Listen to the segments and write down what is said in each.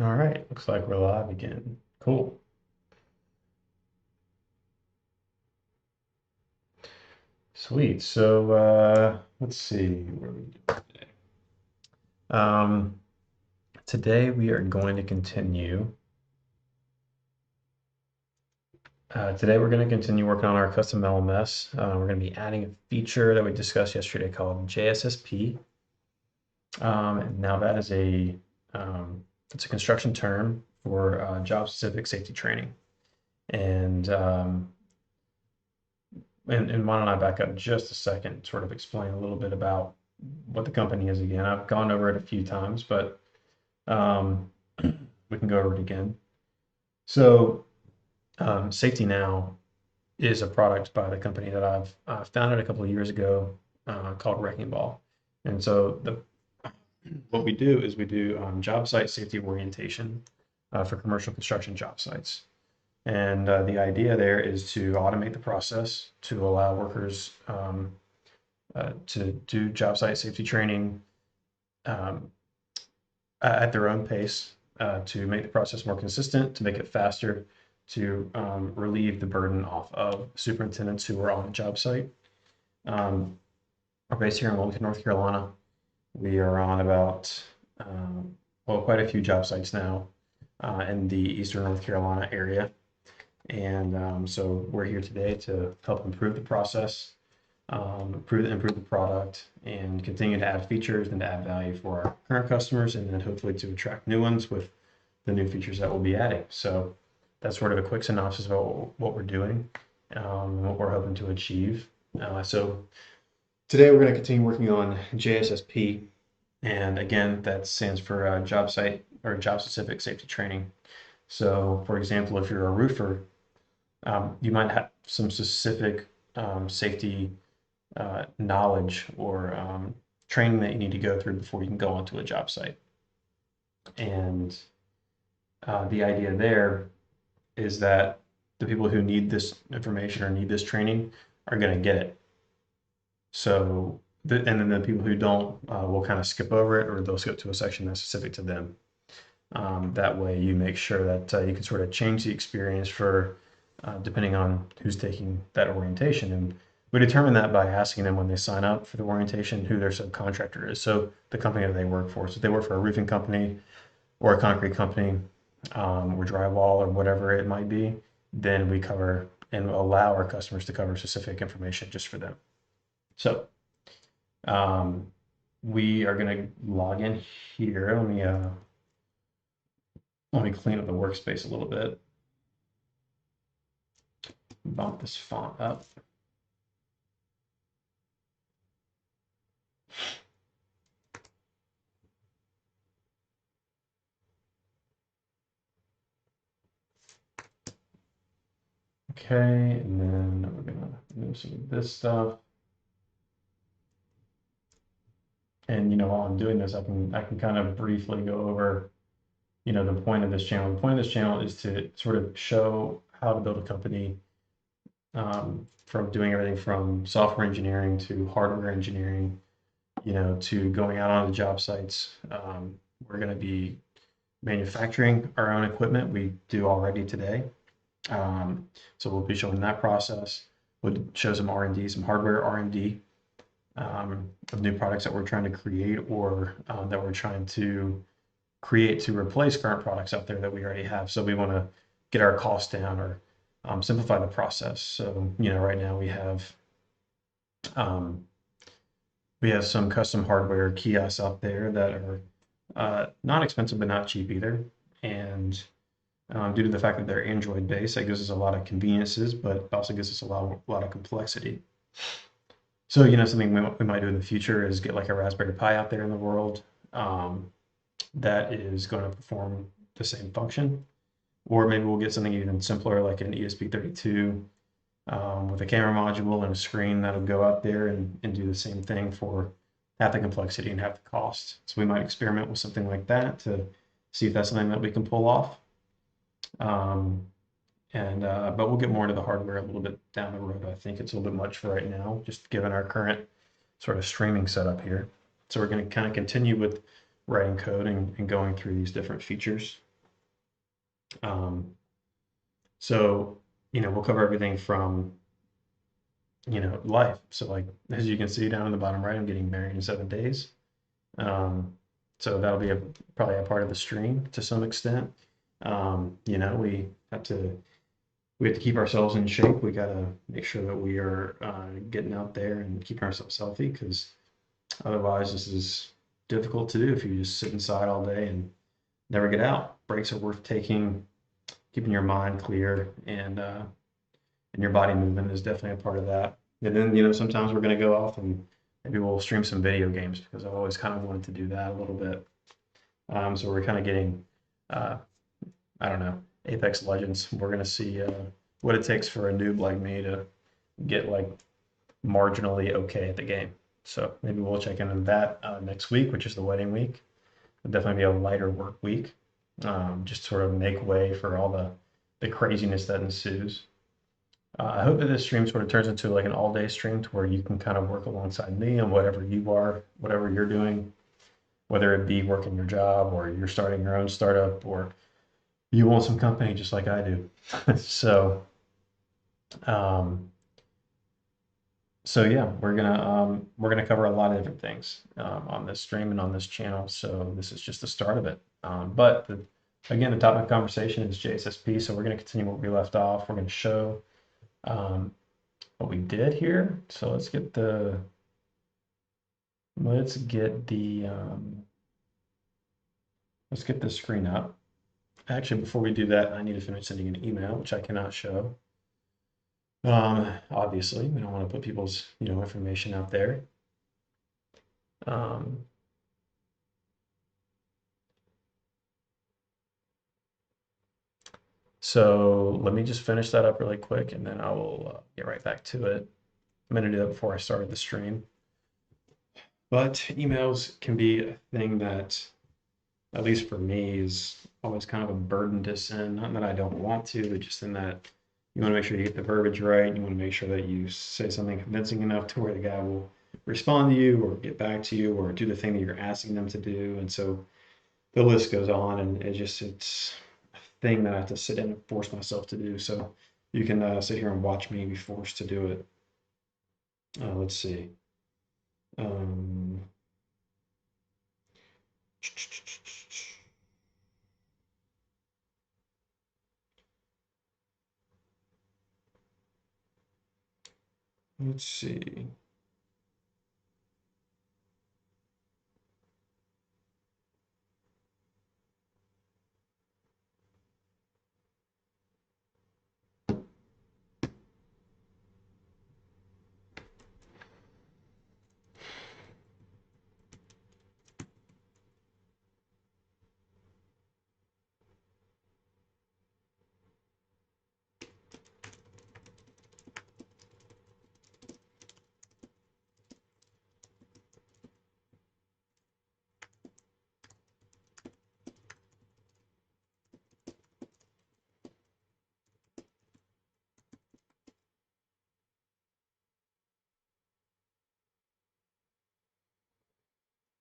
All right, looks like we're live again. Cool. Sweet. So let's see where we do today. Um, Today we are going to continue. Today we're going to continue working on our custom LMS. We're going to be adding a feature that we discussed yesterday called JSSP. Now that is it's a construction term for job-specific safety training. And why don't I back up just a second, sort of explain a little bit about what the company is again. I've gone over it a few times, but um, we can go over it again. So, SafetyNow is a product by the company that I've founded a couple of years ago called Wrecking Ball. And so what we do is we do job site safety orientation for commercial construction job sites. And the idea there is to automate the process to allow workers to do job site safety training um, at their own pace, to make the process more consistent, to make it faster, to relieve the burden off of superintendents who are on the job site. We're based here in Wilmington, North Carolina. We are on about, quite a few job sites now in the Eastern North Carolina area. And so we're here today to help improve the process, improve the product, and continue to add features and to add value for our current customers, and then hopefully to attract new ones with the new features that we'll be adding. So that's sort of a quick synopsis about what we're doing, and what we're hoping to achieve. So today we're going to continue working on JSSP, and again, that stands for job site or job specific safety training. So for example, if you're a roofer, you might have some specific safety knowledge or training that you need to go through before you can go onto a job site. And the idea there is that the people who need this information or need this training are going to get it. So, and then the people who don't will kind of skip over it, or they'll skip to a section that's specific to them. That way you make sure that you can sort of change the experience for depending on who's taking that orientation. And we determine that by asking them when they sign up for the orientation who their subcontractor is. So the company that they work for. So if they work for a roofing company or a concrete company or drywall or whatever it might be, then we cover and allow our customers to cover specific information just for them. So we are going to log in here. Let me clean up the workspace a little bit. Bump this font up. Okay, and then we're gonna do some of this stuff. And while I'm doing this, I can kind of briefly go over, the point of this channel. The point of this channel is to sort of show how to build a company, from doing everything from software engineering to hardware engineering, to going out on the job sites. We're going to be manufacturing our own equipment. We do already today. So we'll be showing that process. We'll show some R&D, some hardware R&D of new products that we're trying to create, or that we're trying to create to replace current products out there that we already have. So we want to get our costs down, or simplify the process. So right now we have some custom hardware kiosks out there that are not expensive but not cheap either. And due to the fact that they're Android based, that gives us a lot of conveniences, but also gives us a lot of complexity. So something we might do in the future is get like a Raspberry Pi out there in the world that is going to perform the same function. Or maybe we'll get something even simpler like an ESP32 with a camera module and a screen that'll go out there and do the same thing for half the complexity and half the cost. So we might experiment with something like that to see if that's something that we can pull off. But we'll get more into the hardware a little bit down the road. I think it's a little bit much for right now, just given our current sort of streaming setup here. So we're going to kind of continue with writing code and going through these different features. So, we'll cover everything from, life. So like, as you can see down in the bottom right, I'm getting married in 7 days. So that'll be probably a part of the stream to some extent. We have to keep ourselves in shape. We got to make sure that we are getting out there and keeping ourselves healthy, because otherwise this is difficult to do if you just sit inside all day and never get out. Breaks are worth taking. Keeping your mind clear and your body movement is definitely a part of that. And then, sometimes we're going to go off and maybe we'll stream some video games, because I've always kind of wanted to do that a little bit. So we're kind of getting, uh, I don't know, Apex Legends. We're going to see what it takes for a noob like me to get like marginally okay at the game. So maybe we'll check into that next week, which is the wedding week. It'll definitely be a lighter work week, just sort of make way for all the craziness that ensues. I hope that this stream sort of turns into like an all-day stream to where you can kind of work alongside me on whatever you are, whatever you're doing, whether it be working your job or you're starting your own startup or you want some company just like I do. So, um, so yeah, we're gonna cover a lot of different things on this stream and on this channel. So this is just the start of it. But again, the topic of conversation is JSSP. So we're gonna continue what we left off. We're gonna show what we did here. So let's get the screen up. Actually, before we do that, I need to finish sending an email, which I cannot show. Obviously, we don't want to put people's information out there. So let me just finish that up really quick, and then I will get right back to it. I'm going to do that before I started the stream. But emails can be a thing that, at least for me, is always kind of a burden to send. Not that I don't want to, but just in that you want to make sure you get the verbiage right. You want to make sure that you say something convincing enough to where the guy will respond to you or get back to you or do the thing that you're asking them to do. And so the list goes on, and it's a thing that I have to sit in and force myself to do. So you can sit here and watch me be forced to do it. Let's see. Let's see.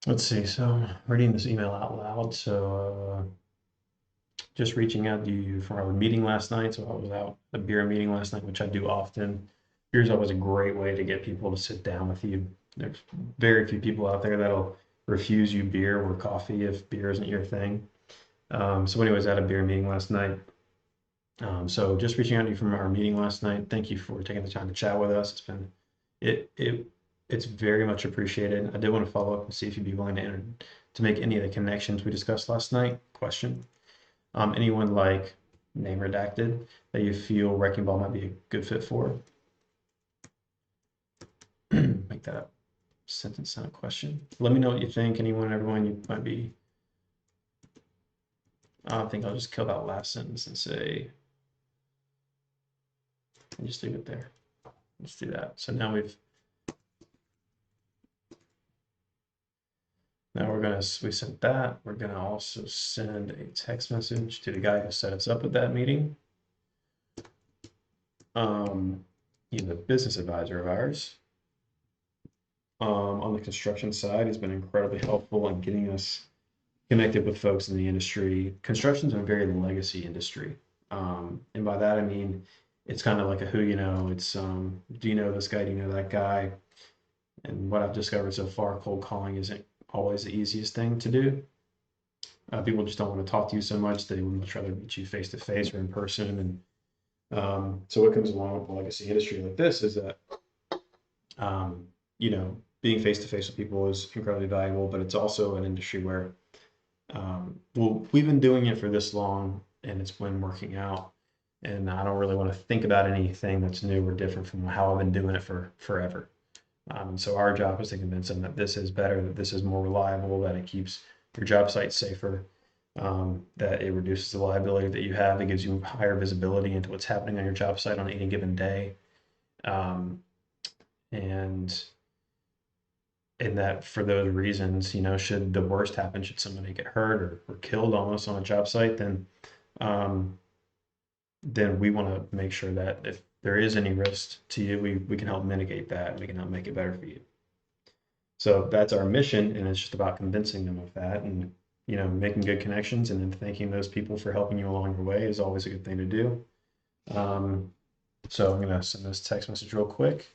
Let's see. So I'm reading this email out loud. So just reaching out to you from our meeting last night. So I was out at a beer meeting last night, which I do often. Beer's always a great way to get people to sit down with you. There's very few people out there that'll refuse you beer or coffee if beer isn't your thing. So anyways, I had a beer meeting last night. So just reaching out to you from our meeting last night. Thank you for taking the time to chat with us. It's very much appreciated. I did want to follow up and see if you'd be willing to make any of the connections we discussed last night. Question. Anyone like name redacted that you feel Wrecking Ball might be a good fit for? Make that a sentence, not a question. Let me know what you think. Anyone, everyone, you might be. I think I'll just kill that last sentence and say, and just leave it there. Let's do that. So now we sent that. We're gonna also send a text message to the guy who set us up with that meeting. He's a business advisor of ours. On the construction side, he's been incredibly helpful in getting us connected with folks in the industry. Construction's a very legacy industry. And by that I mean it's kind of like a who you know. It's do you know this guy? Do you know that guy? And what I've discovered so far, cold calling isn't always the easiest thing to do. People just don't want to talk to you so much. They would much rather meet you face to face or in person. And so what comes along with the legacy industry like this is that, you know, being face to face with people is incredibly valuable, but it's also an industry where, well, we've been doing it for this long and it's been working out. And I don't really want to think about anything that's new or different from how I've been doing it for forever. So our job is to convince them that this is better, that this is more reliable, that it keeps your job site safer, that it reduces the liability that you have. It gives you higher visibility into what's happening on your job site on any given day. And that for those reasons, you know, should the worst happen, should somebody get hurt or killed almost on a job site, then we want to make sure that if there is any risk to you, we can help mitigate that and we can help make it better for you. So that's our mission, and it's just about convincing them of that, and you know, making good connections, and then thanking those people for helping you along your way is always a good thing to do. So I'm gonna send this text message real quick.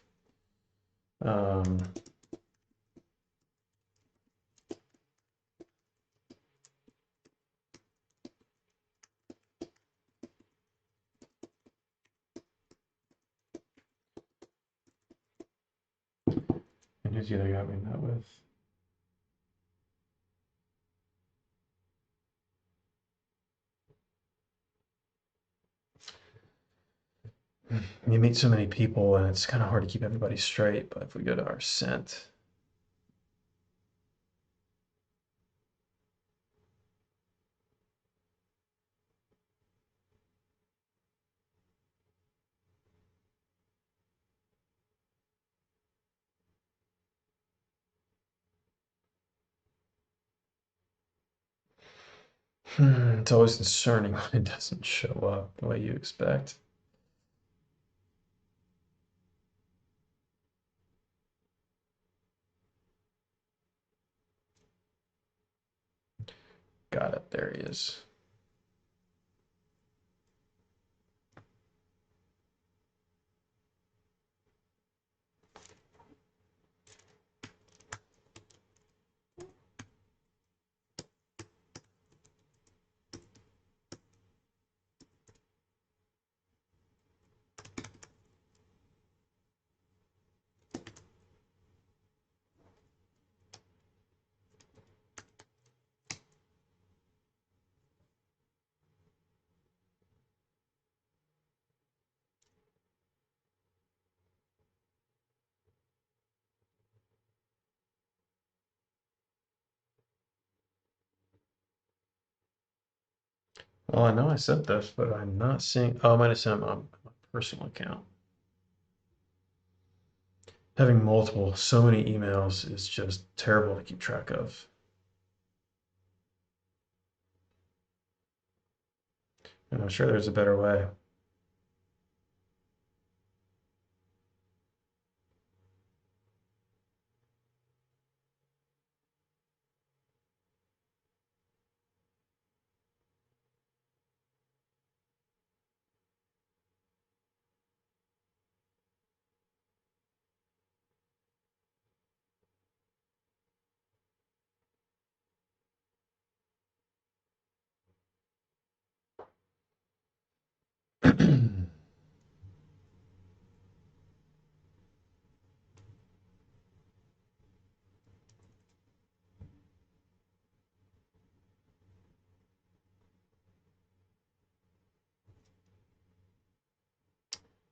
And who's the other guy we met with? You meet so many people and it's kind of hard to keep everybody straight, but if we go to our sent, it's always concerning when it doesn't show up the way you expect. Got it, there he is. Well, I know I sent this, but I'm not seeing. Oh, I might have sent them on my personal account. Having so many emails is just terrible to keep track of. And I'm sure there's a better way.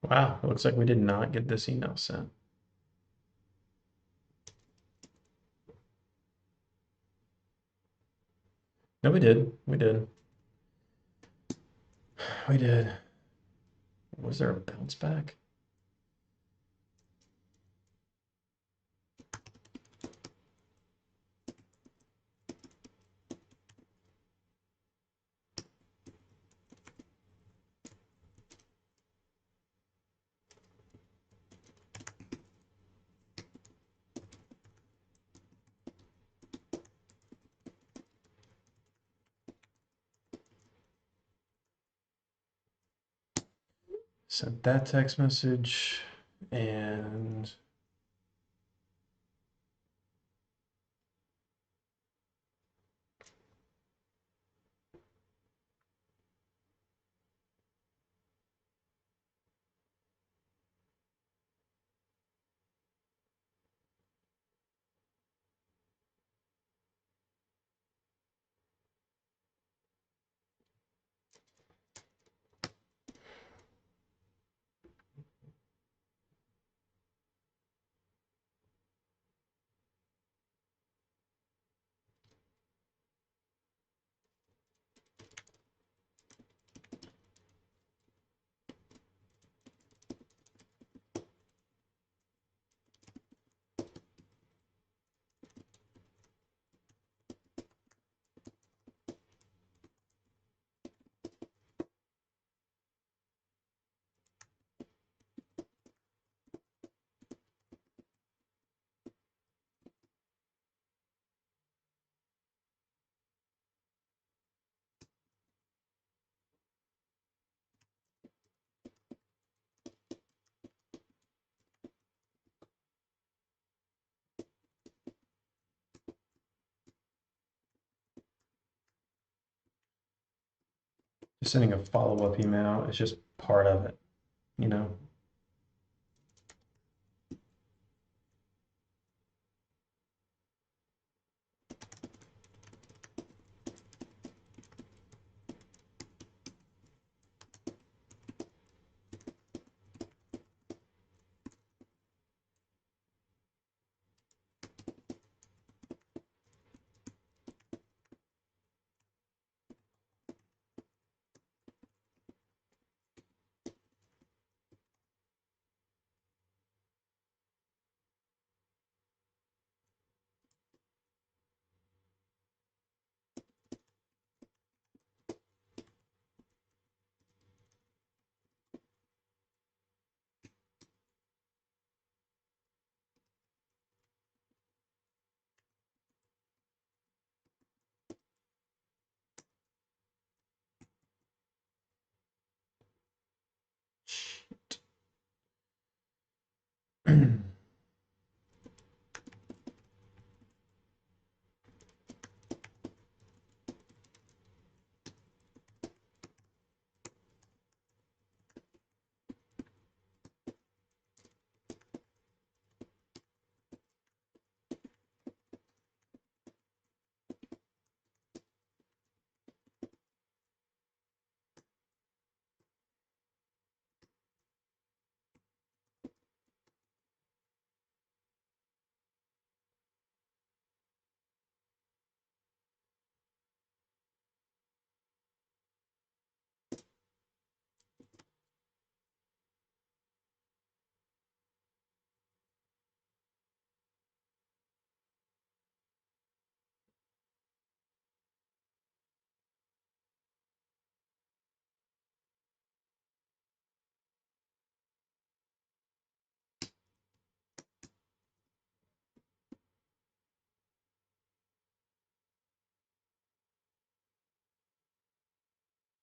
Wow, it looks like we did not get this email sent. No, we did. We did. We did. Was there a bounce back? Sent that text message and just sending a follow-up email is just part of it, you know.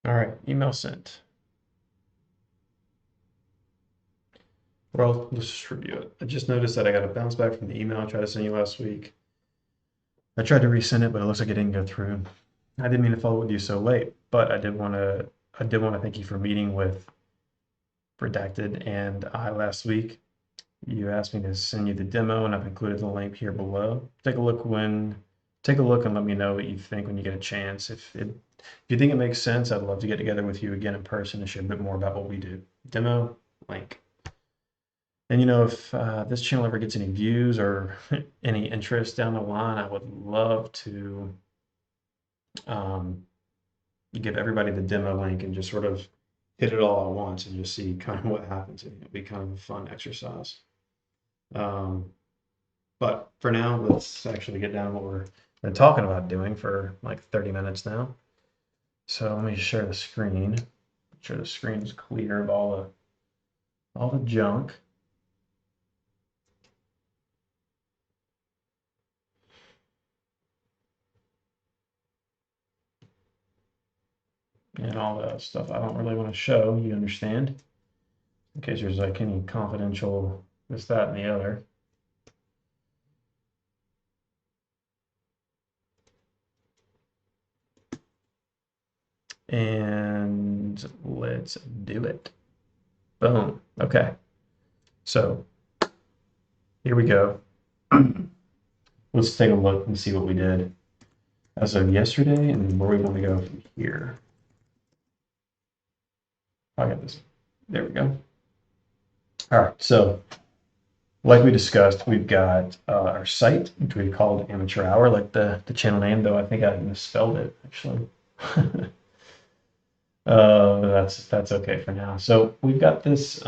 All right, email sent. Well, let's just review it. I just noticed that I got a bounce back from the email I tried to send you last week. I tried to resend it, but it looks like it didn't go through. I didn't mean to follow with you so late, but I did want to thank you for meeting with Redacted and I last week. You asked me to send you the demo, and I've included the link here below. Take a look and let me know what you think when you get a chance. If you think it makes sense, I'd love to get together with you again in person and share a bit more about what we do. Demo, link. And if this channel ever gets any views or any interest down the line, I would love to give everybody the demo link and just sort of hit it all at once and just see kind of what happens. It'll be kind of a fun exercise. But for now, let's actually get down to what we're been talking about doing for like 30 minutes now. So let me share the screen. Make sure the screen's clear of all the junk. And all the stuff I don't really want to show, you understand. in case there's like any confidential this, that, and the other. And let's do it. Boom. Okay. So here we go. Let's take a look and see what we did as of yesterday and where we want to go from here. I got this. There we go. All right. So like we discussed, we've got our site, which we called AmatureHour, like the channel name, though I think I misspelled it actually. That's okay for now. So we've got this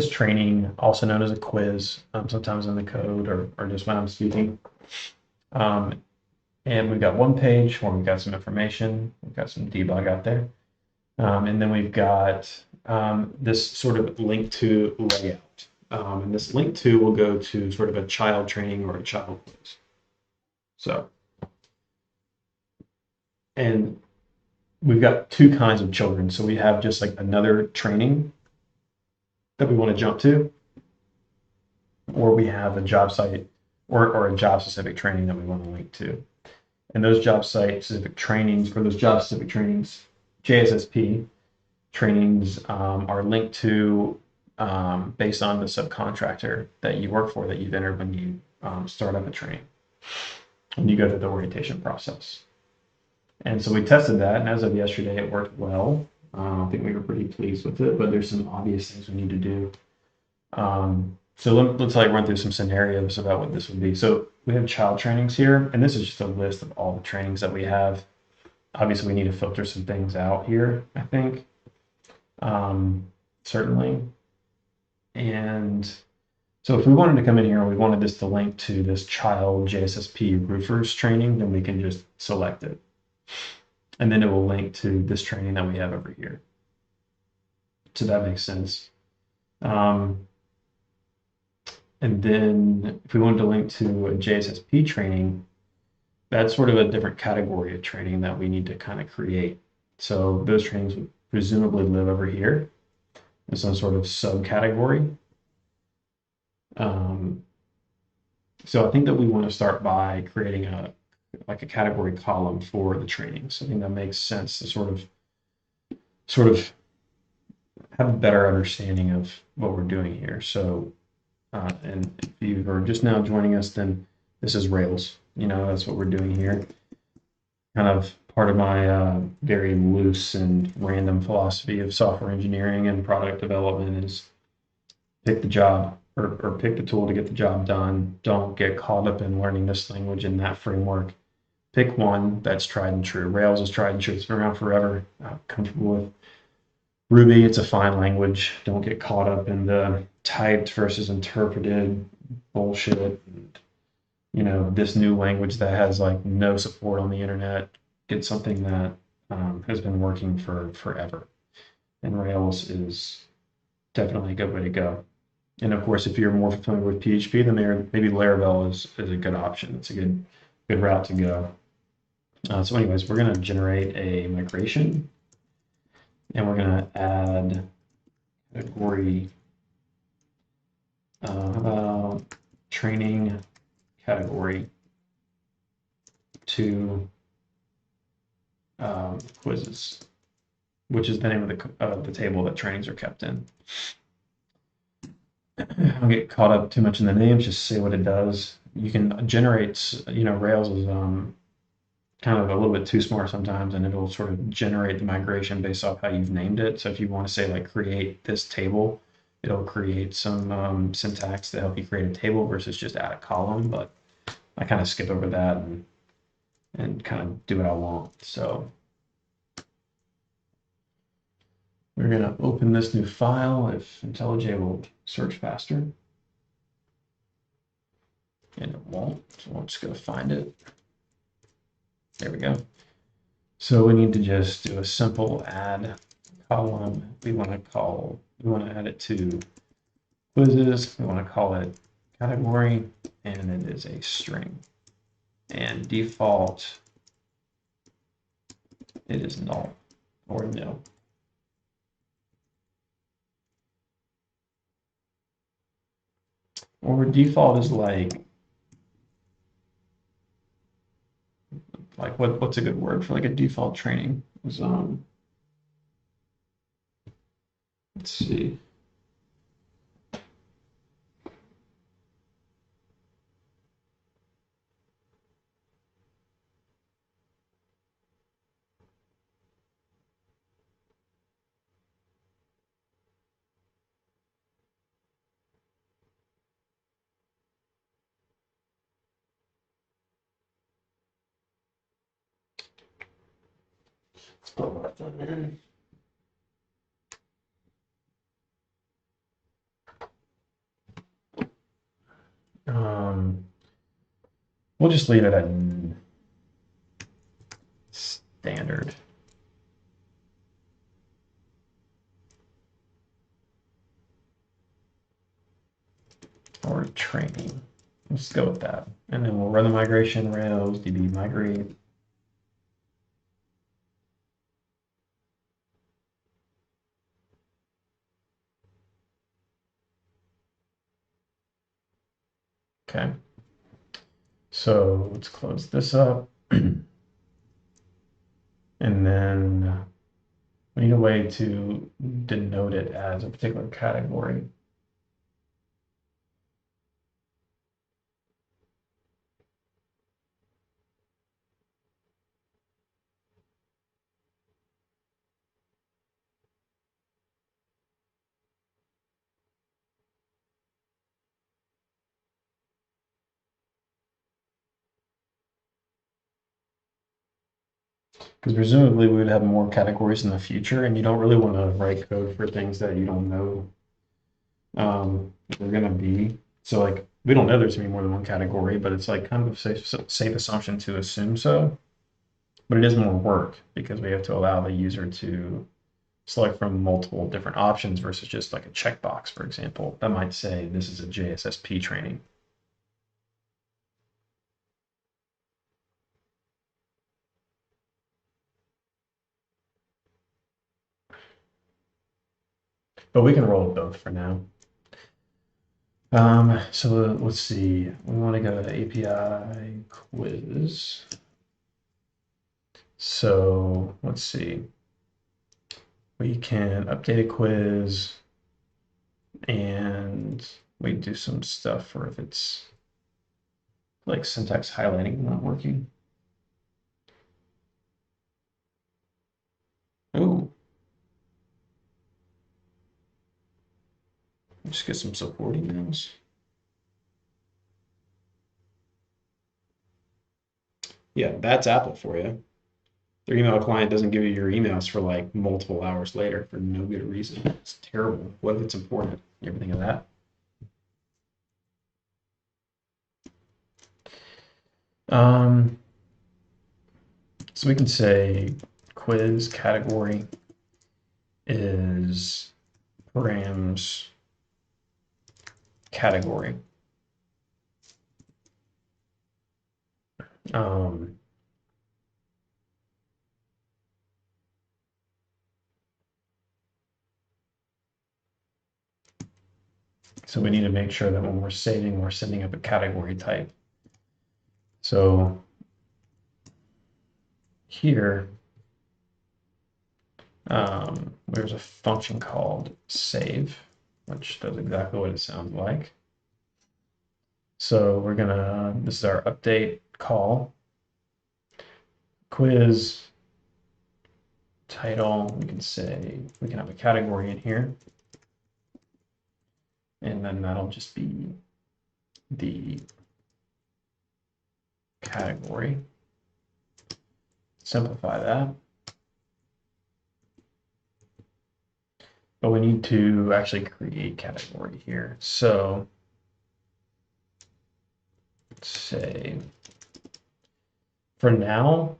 training, also known as a quiz, sometimes in the code or just when I'm speaking. And we've got one page where we've got some information, we've got some debug out there. And then we've got this sort of link to layout. And this link to will go to sort of a child training or a child quiz. So, and we've got two kinds of children. So we have just like another training that we want to jump to, or we have a job site or a job specific training that we want to link to. And those job site specific trainings, for those job specific trainings, JSSP trainings are linked to based on the subcontractor that you work for that you've entered when you start up a training, when you go through the orientation process. And so we tested that, and as of yesterday, it worked well. I think we were pretty pleased with it, but there's some obvious things we need to do. So let's like run through some scenarios about what this would be. So we have child trainings here, and this is just a list of all the trainings that we have. Obviously, we need to filter some things out here, I think, certainly. And so if we wanted to come in here and we wanted this to link to this child JSSP roofers training, then we can just select it. And then it will link to this training that we have over here. So that makes sense. And then if we wanted to link to a JSSP training, that's sort of a different category of training that we need to kind of create. So those trainings would presumably live over here in some sort of subcategory. So I think that we want to start by creating a category column for the trainings. I think that makes sense to sort of have a better understanding of what we're doing here. So, and if you are just now joining us, then this is Rails. You know, that's what we're doing here. Kind of part of my very loose and random philosophy of software engineering and product development is pick the job or pick the tool to get the job done. Don't get caught up in learning this language and that framework. Pick one that's tried and true. Rails is tried and true. It's been around forever. I'm comfortable with Ruby. It's a fine language. Don't get caught up in the typed versus interpreted bullshit. And, you know, this new language that has like no support on the internet. Get something that has been working for forever. And Rails is definitely a good way to go. And of course, if you're more familiar with PHP, then maybe Laravel is a good option. It's a good route to go. So anyways, we're going to generate a migration, and we're going to add category, how about training category to quizzes, which is the name of the table that trainings are kept in. Don't get caught up too much in the names, just say what it does. You can generate, you know, Rails is kind of a little bit too smart sometimes, and it'll sort of generate the migration based off how you've named it. So if you want to say like create this table, it'll create some syntax to help you create a table versus just add a column. But I kind of skip over that and kind of do what I want. So we're going to open this new file if IntelliJ will search faster. And it won't, so we'll just go find it. There we go. So we need to just do a simple add column. We want to add it to quizzes. We want to call it category, and it is a string. And default, it is null or nil. or default is like what's a good word for like a default training? Is let's see. Let's put that in. We'll just leave it at standard. Or training. Let's go with that. And then we'll run the migration rails, db migrate. Okay. So let's close this up. And then we need a way to denote it as a particular category. Because presumably we would have more categories in the future, and you don't really want to write code for things that you don't know they're going to be. So like we don't know there's going to be more than one category, but it's like kind of a safe assumption to assume so. But it is more work because we have to allow the user to select from multiple different options versus just like a checkbox, for example. That might say this is a JSSP training. But we can roll with both for now. So let's see. We want to go to API quiz. So let's see. We can update a quiz and we do some stuff for if it's like syntax highlighting not working. Oh, just get some support emails. Yeah, that's Apple for you. Their email client doesn't give you your emails for like multiple hours later for no good reason. It's terrible. What if it's important? You ever think of that? So we can say quiz category is params category. So we need to make sure that when we're saving, we're sending up a category type. So here, there's a function called save, which does exactly what it sounds like. So we're gonna, this is our update call. Quiz title, we can say, we can have a category in here. And then that'll just be the category. Simplify that. But we need to actually create category here. So let's say for now,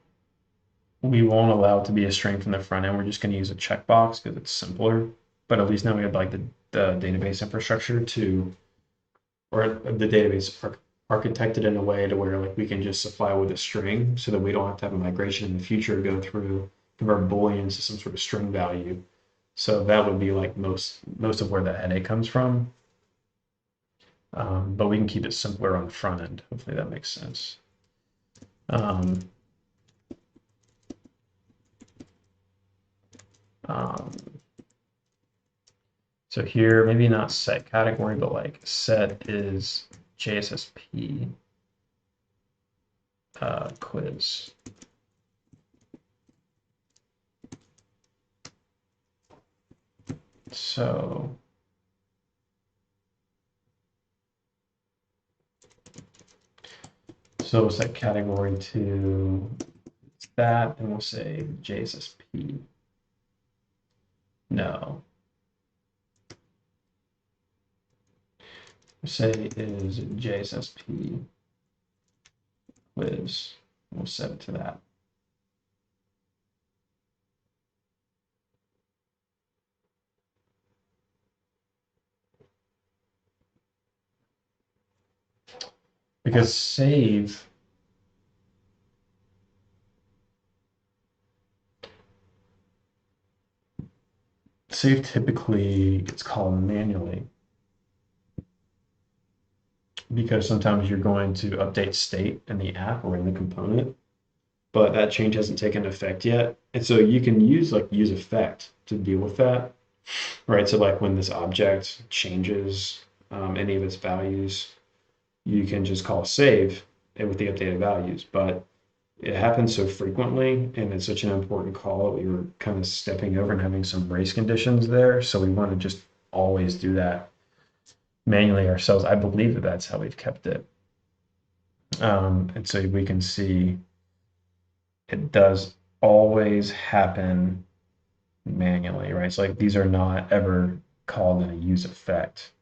we won't allow it to be a string from the front end. We're just going to use a checkbox because it's simpler. But at least now we have like the database infrastructure to, or the database architected in a way to where like we can just supply with a string so that we don't have to have a migration in the future go through, convert booleans to some sort of string value. So that would be like most of where that headache comes from. but we can keep it simpler on the front end. Hopefully that makes sense. Um, um, so here, maybe not set category, but like set is JSSP quiz. So we'll set category to that, and we'll say JSSP. No. We'll say is JSSP quiz. We'll set it to that. Because save typically gets called manually because sometimes you're going to update state in the app or in the component, but that change hasn't taken effect yet. And so you can use use effect to deal with that, right? So like when this object changes any of its values, you can just call save with the updated values. But it happens so frequently and it's such an important call that we were kind of stepping over and having some race conditions there. So we want to just always do that manually ourselves. I believe that that's how we've kept it. And so we can see it does always happen manually, right? So like these are not ever called in a use effect.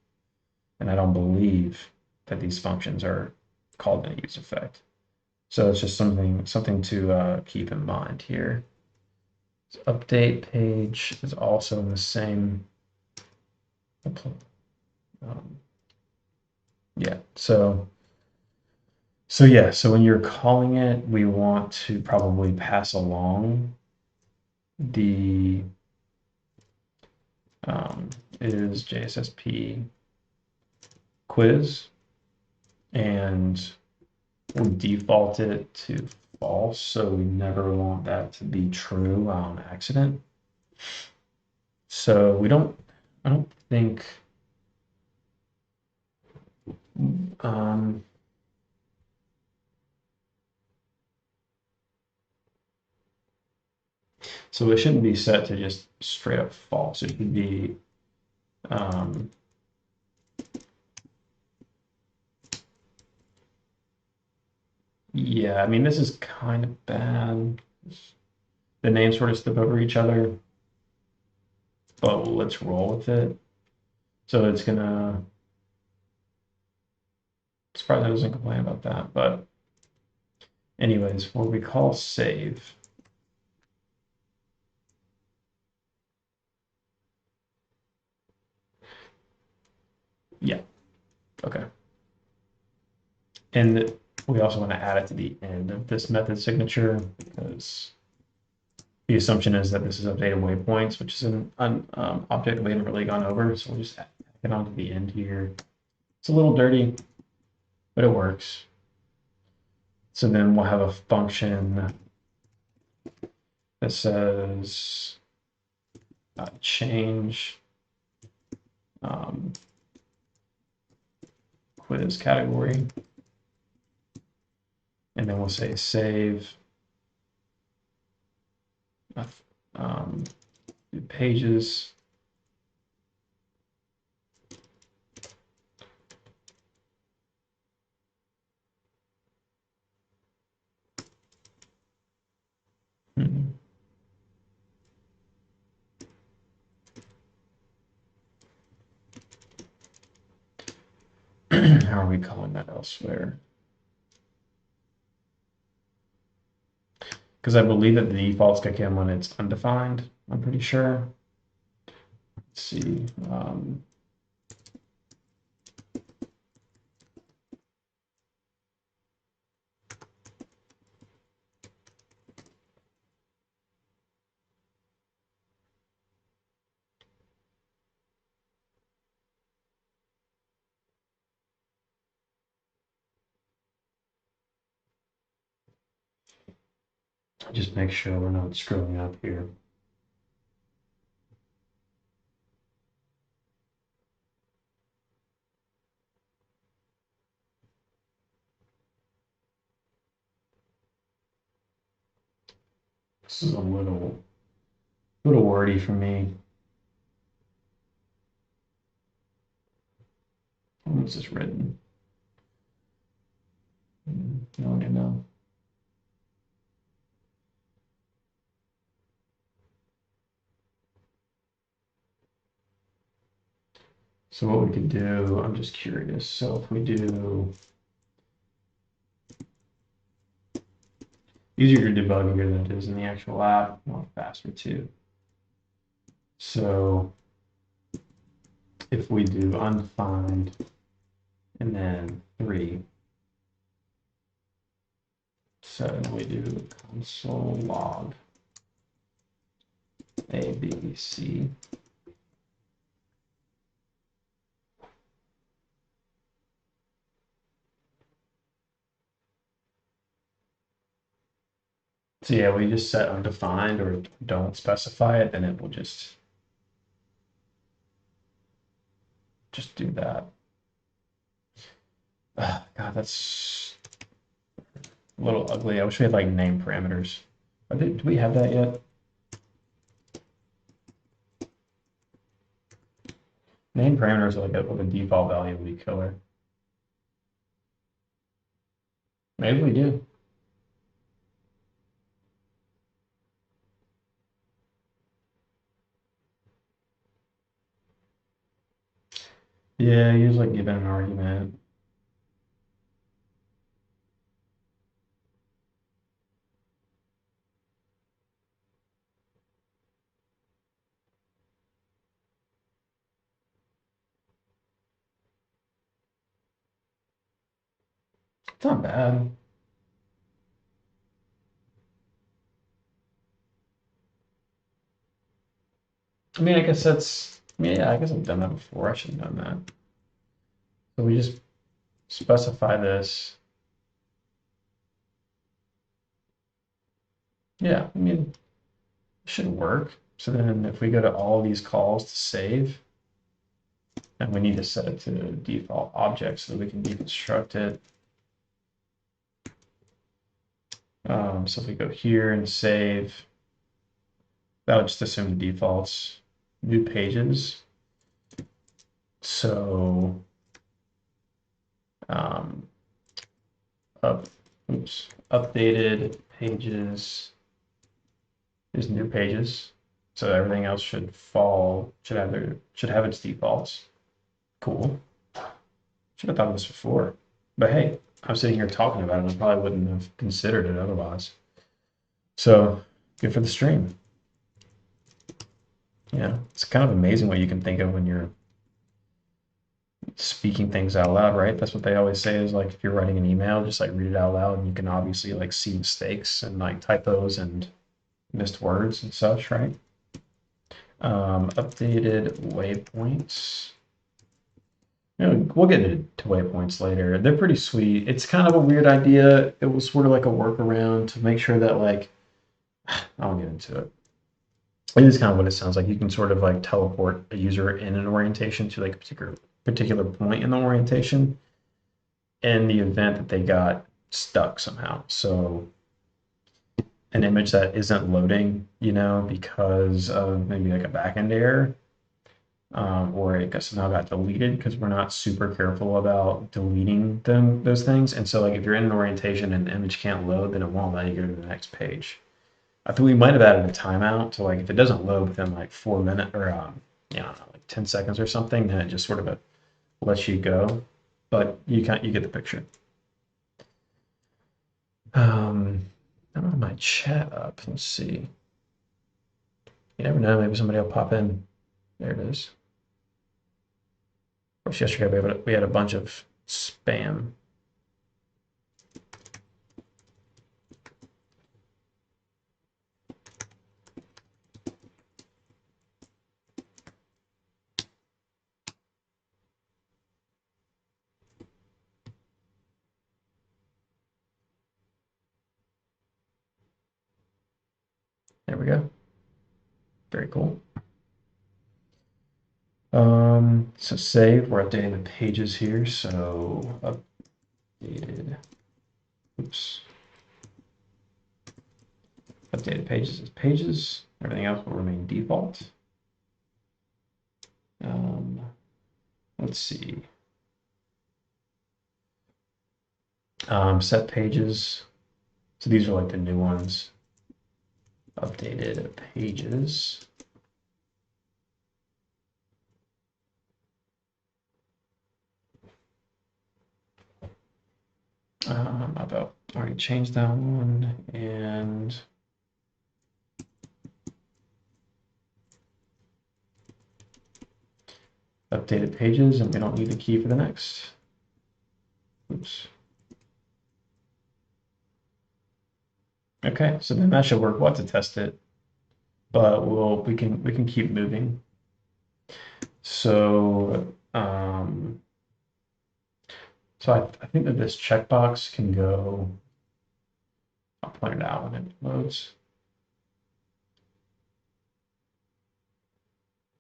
And I don't believe that these functions are called in a use effect. So it's just something to keep in mind here. So update page is also in the same. Yeah. So yeah. So when you're calling it, we want to probably pass along the is JSSP quiz, and we default it to false, so we never want that to be true on accident. So I don't think so it shouldn't be set to just straight up false. It should be yeah, I mean, this is kind of bad. The names sort of step over each other, but let's roll with it. So it's gonna, surprised it doesn't complain about that, but anyways, what we call save. Yeah, okay. And we also want to add it to the end of this method signature because the assumption is that this is updated waypoints, which is an object we haven't really gone over. So we'll just add it onto the end here. It's a little dirty, but it works. So then we'll have a function that says change quiz category. And then we'll say save pages. How are we calling that elsewhere? Because I believe that the defaults kick in when it's undefined, I'm pretty sure. Let's see. Just make sure we're not screwing up here. This is a little wordy for me. When was this written? No one can know. So what we could do, I'm just curious. So if we do easier to debug here than it is in the actual app, more faster too. So if we do undefined and then 3, so we do console log A, B, C. So yeah, we just set undefined or don't specify it, then it will just do that. God, that's a little ugly. I wish we had like name parameters. Do we have that yet? Name parameters are like with a default value would be killer. Maybe we do. Yeah, use like given an argument. It's not bad. I mean, I guess that's, yeah, I guess I've done that before. I should have done that. So we just specify this. Yeah, I mean, it should work. So then if we go to all these calls to save, and we need to set it to default object so that we can deconstruct it. So if we go here and save, that would just assume the defaults. New pages. So updated pages is new pages. So everything else should have its defaults. Cool. Should have thought of this before. But hey, I'm sitting here talking about it. I probably wouldn't have considered it otherwise. So good for the stream. Yeah, it's kind of amazing what you can think of when you're speaking things out loud, right? That's what they always say is like if you're writing an email, just like read it out loud and you can obviously like see mistakes and like typos and missed words and such, right? Updated waypoints. You know, we'll get into waypoints later. They're pretty sweet. It's kind of a weird idea. It was sort of like a workaround to make sure that like, I won't get into it. It is kind of what it sounds like. You can sort of like teleport a user in an orientation to like a particular point in the orientation in the event that they got stuck somehow. So an image that isn't loading, you know, because of maybe like a backend error, or I guess now got deleted because we're not super careful about deleting those things. And so like if you're in an orientation and the image can't load, then it won't let you go to the next page. I think we might have added a timeout to like if it doesn't load within like 4 minutes or yeah, I don't know, like 10 seconds or something, then it just sort of lets you go. But you get the picture. I don't have my chat up. Let's see. You never know. Maybe somebody will pop in. There it is. Of course, yesterday we had a bunch of spam. There we go. Very cool. So save, we're updating the pages here. So updated, oops. Updated pages is pages. Everything else will remain default. Let's see. Set pages. So these are like the new ones. Updated pages. About already changed that one, and updated pages, and we don't need the key for the next. Oops. Okay, so then that should work. We'll have to test it, but we can keep moving. So I think that this checkbox can go. I'll point it out when it loads.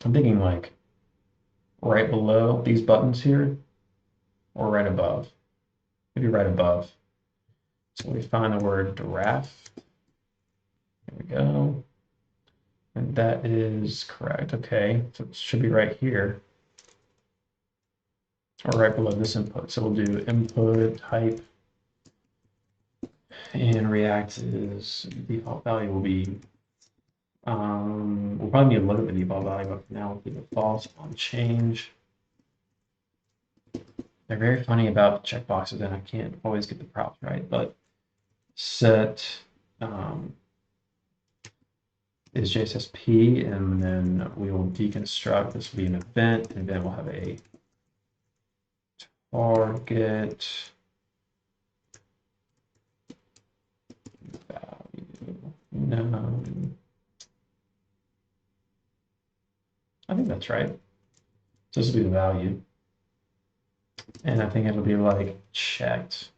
I'm thinking like right below these buttons here, or right above. Maybe right above. So we find the word draft. There we go. And that is correct. Okay, so it should be right here. Or right below this input. So we'll do input type. And React is default value will be, we'll probably need to look at the default value, but now we'll leave it false on change. They're very funny about checkboxes, and I can't always get the props right, but set is JSSP, and then we will deconstruct. This will be an event, and then we'll have a target value. No, I think that's right. So this will be the value. And I think it'll be like checked.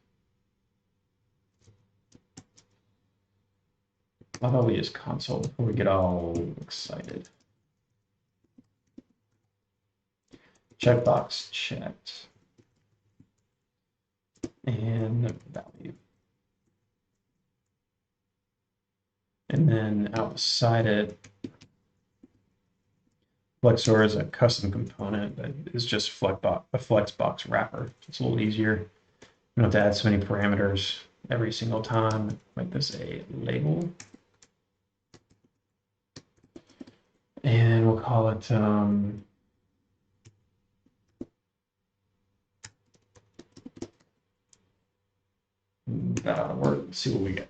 How about we just console before we get all excited? Checkbox checked. And the value. And then outside it, Flexor is a custom component that is just a Flexbox wrapper. It's a little easier. You don't have to add so many parameters every single time. Make this a label. And we'll call it that ought to work. Let's see what we get.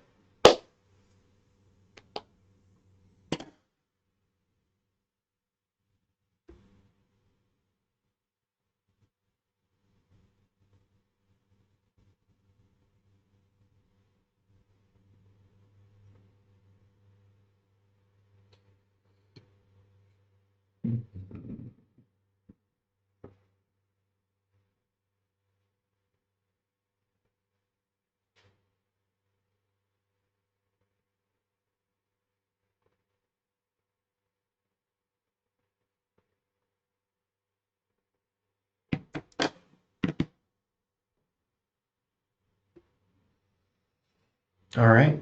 All right.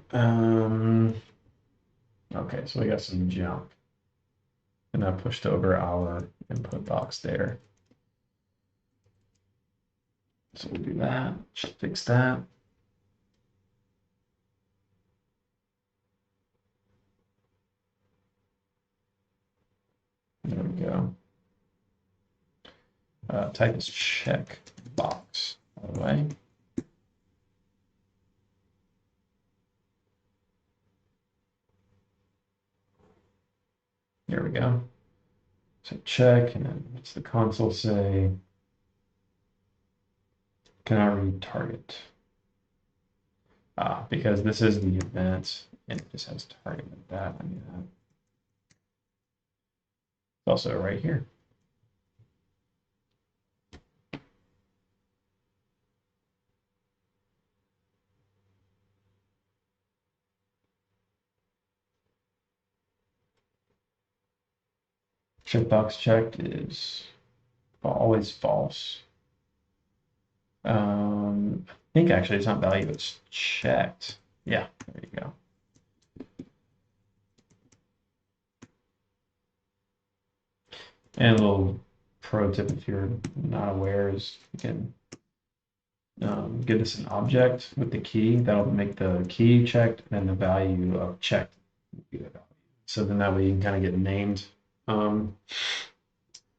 Okay, so we got some junk. And I pushed over our input box there. So we'll do that. Just fix that. There we go. Type is check box, by the way. There we go. So check, and then what's the console say? Can I read target? Because this is the event, and it just has target like that. I mean, it's also right here. checkbox checked is always false. I think actually it's not value, it's checked. Yeah, there you go. And a little pro tip if you're not aware is you can give this an object with the key. That'll make the key checked and the value of checked. So then that way you can kind of get named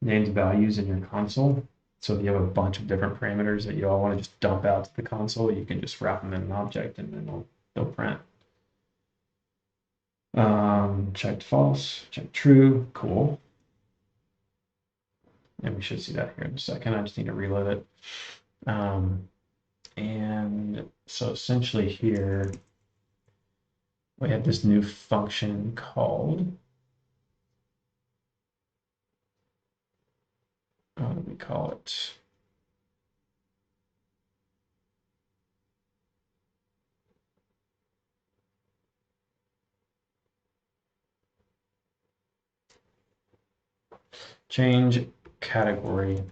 values in your console. So if you have a bunch of different parameters that you all want to just dump out to the console, you can just wrap them in an object and then they'll print. Checked false, checked true, cool. And we should see that here in a second. I just need to reload it. And so essentially here, we have this new function called, what do we call it? Change category.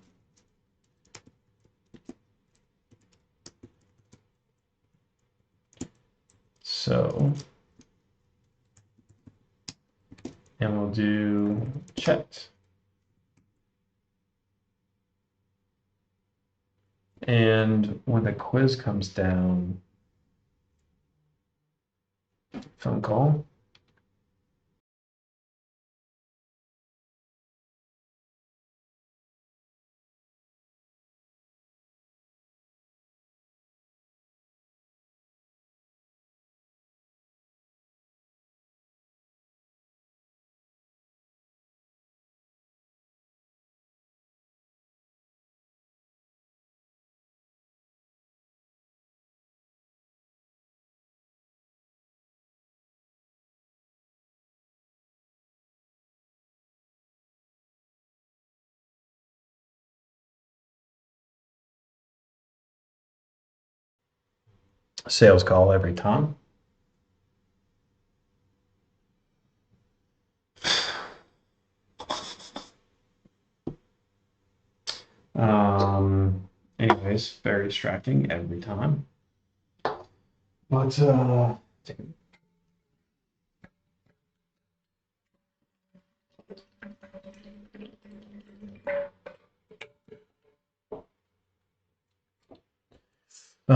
So, and we'll do checked. And when the quiz comes down, phone call. Sales call every time. Anyways, very distracting every time. But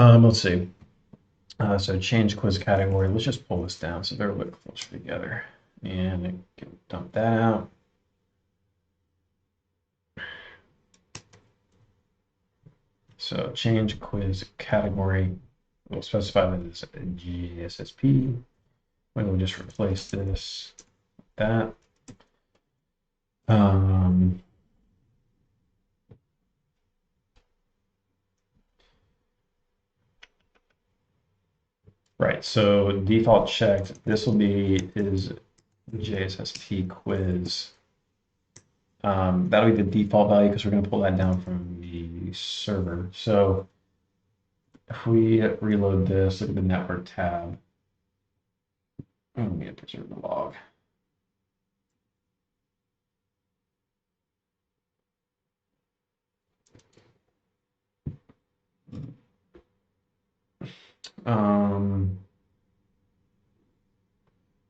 let's see. So change quiz category. Let's just pull this down so they're a little closer together. And I can dump that out. So change quiz category. We'll specify that it's a JSSP. We'll just replace this with that. Right, so default checked, this will be is JSSP quiz. That'll be the default value because we're going to pull that down from the server. So if we reload this, look at the network tab. Let me preserve the log.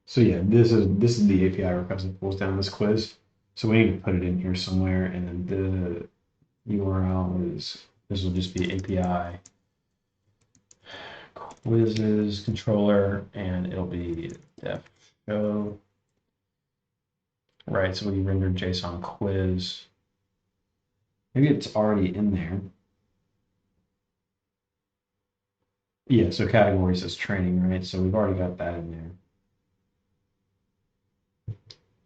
So yeah, this is the API request that pulls down this quiz. So we need to put it in here somewhere, and then the URL is, this will just be API quizzes controller, and it'll be def show. Right, so we rendered JSON quiz. Maybe it's already in there. Yeah, so category says training, right? So we've already got that in there.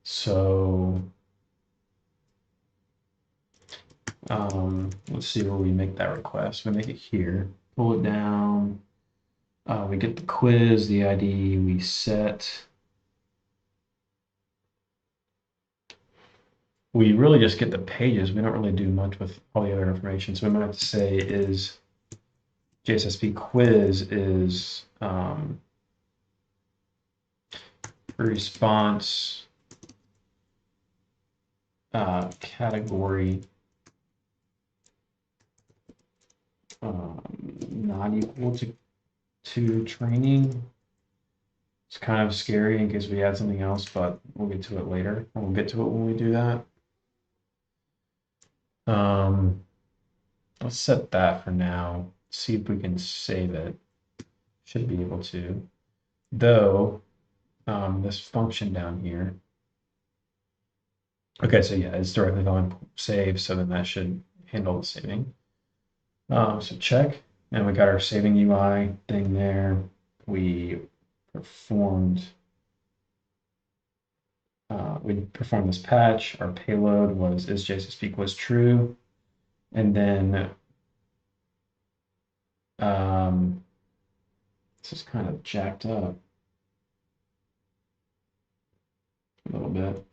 So let's see where we make that request. We make it here, pull it down. We get the quiz, the ID, we set. We really just get the pages. We don't really do much with all the other information. So we might have to say is JSSP quiz is response category not equal to training. It's kind of scary in case we add something else, but we'll get to it later. We'll get to it when we do that. Let's set that for now. See if we can save it. Should be able to. Though, this function down here. Okay, so yeah, it's directly on save, so then that should handle the saving. So check, and we got our saving UI thing there. We performed this patch. Our payload was is JSSP equals true, and then this is kind of jacked up a little bit.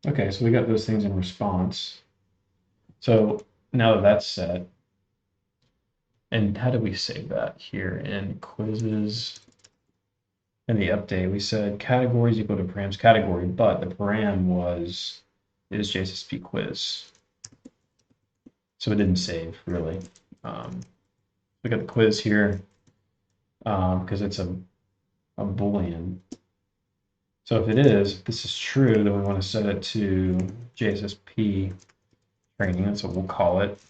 Okay, so we got those things in response. So now that that's set, and how do we save that here in quizzes? In the update, we said categories equal to params category, but the param was is JSSP quiz. So it didn't save really. We got the quiz here because it's a Boolean. So if this is true, then we want to set it to JSSP training. That's what we'll call it.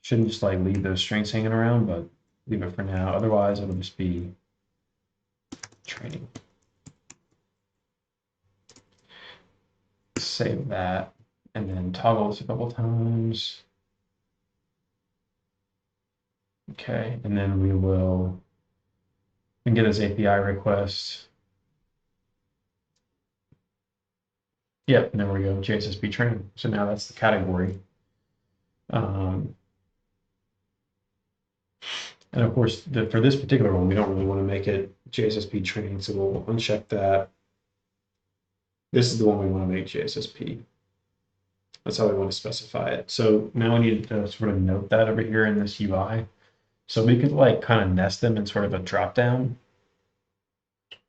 Shouldn't just like leave those strings hanging around, but leave it for now. Otherwise, it'll just be training. Save that and then toggle this a couple times. Okay, and then we can get this API request. Yep, and there we go, JSSP training. So now that's the category. And of course, for this particular one, we don't really want to make it JSSP training, so we'll uncheck that. This is the one we want to make JSSP. That's how we want to specify it. So now we need to sort of note that over here in this UI. So we could like kind of nest them in sort of a dropdown,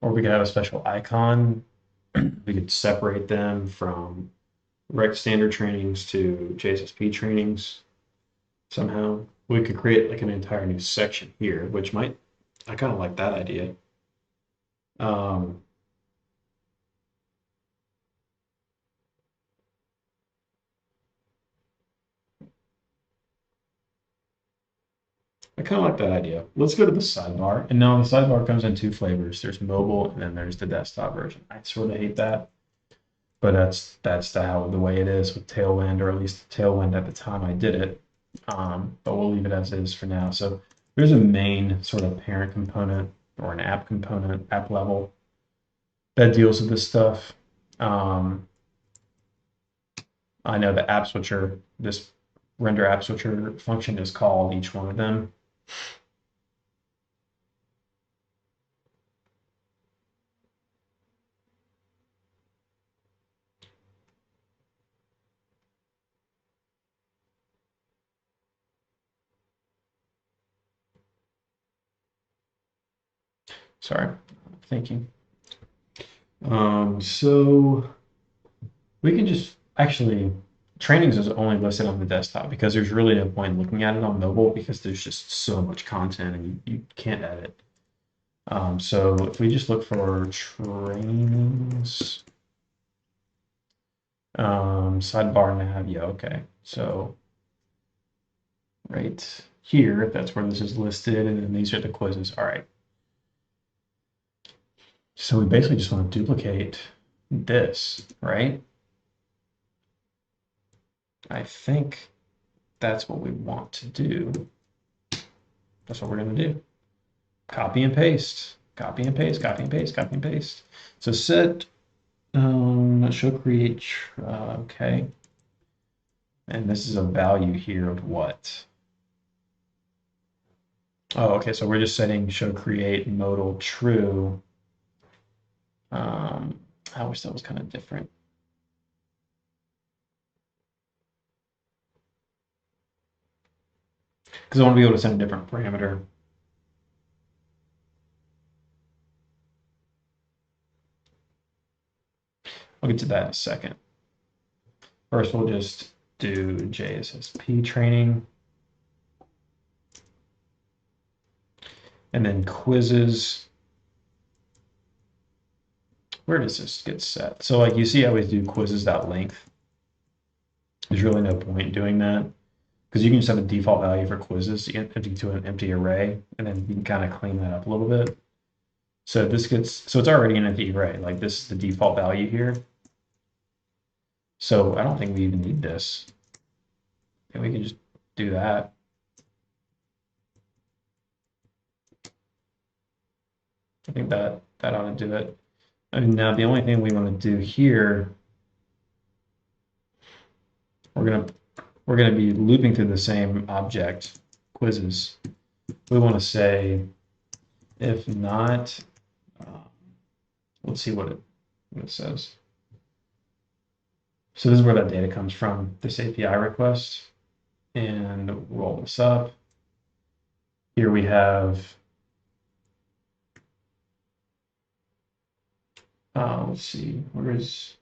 or we could have a special icon. We could separate them from rec standard trainings to JSSP trainings somehow. We could create like an entire new section here, which I kind of like that idea. I kind of like that idea. Let's go to the sidebar. And now the sidebar comes in two flavors. There's mobile and then there's the desktop version. I sort of hate that, but that's the way it is with Tailwind, or at least Tailwind at the time I did it. But we'll leave it as is for now. So there's a main sort of parent component or an app component, app level, that deals with this stuff. I know the app switcher, this render app switcher function is called each one of them. Sorry, thinking. So we can just actually, trainings is only listed on the desktop because there's really no point looking at it on mobile because there's just so much content and you can't edit. So if we just look for trainings, sidebar nav, yeah, okay. So right here, that's where this is listed, and then these are the quizzes. All right. So we basically just want to duplicate this, right? I think that's what we want to do. That's what we're going to do. Copy and paste, copy and paste, copy and paste, copy and paste. So set show create, okay. And this is a value here of what? Oh, okay, so we're just setting show create modal true. I wish that was kind of different. Because I want to be able to send a different parameter. I'll get to that in a second. First, we'll just do JSSP training. And then quizzes. Where does this get set? So like you see, I always do quizzes.length. There's really no point doing that because you can just have a default value for quizzes empty to an empty array, and then you can kind of clean that up a little bit. So this gets, so it's already an empty array. Like this is the default value here. So I don't think we even need this. And we can just do that. I think that ought to do it. And now the only thing we want to do here, we're gonna be looping through the same object, quizzes. We want to say, if not, let's see what it says. So this is where that data comes from, this API request, and roll this up. Here we have, let's see, where is,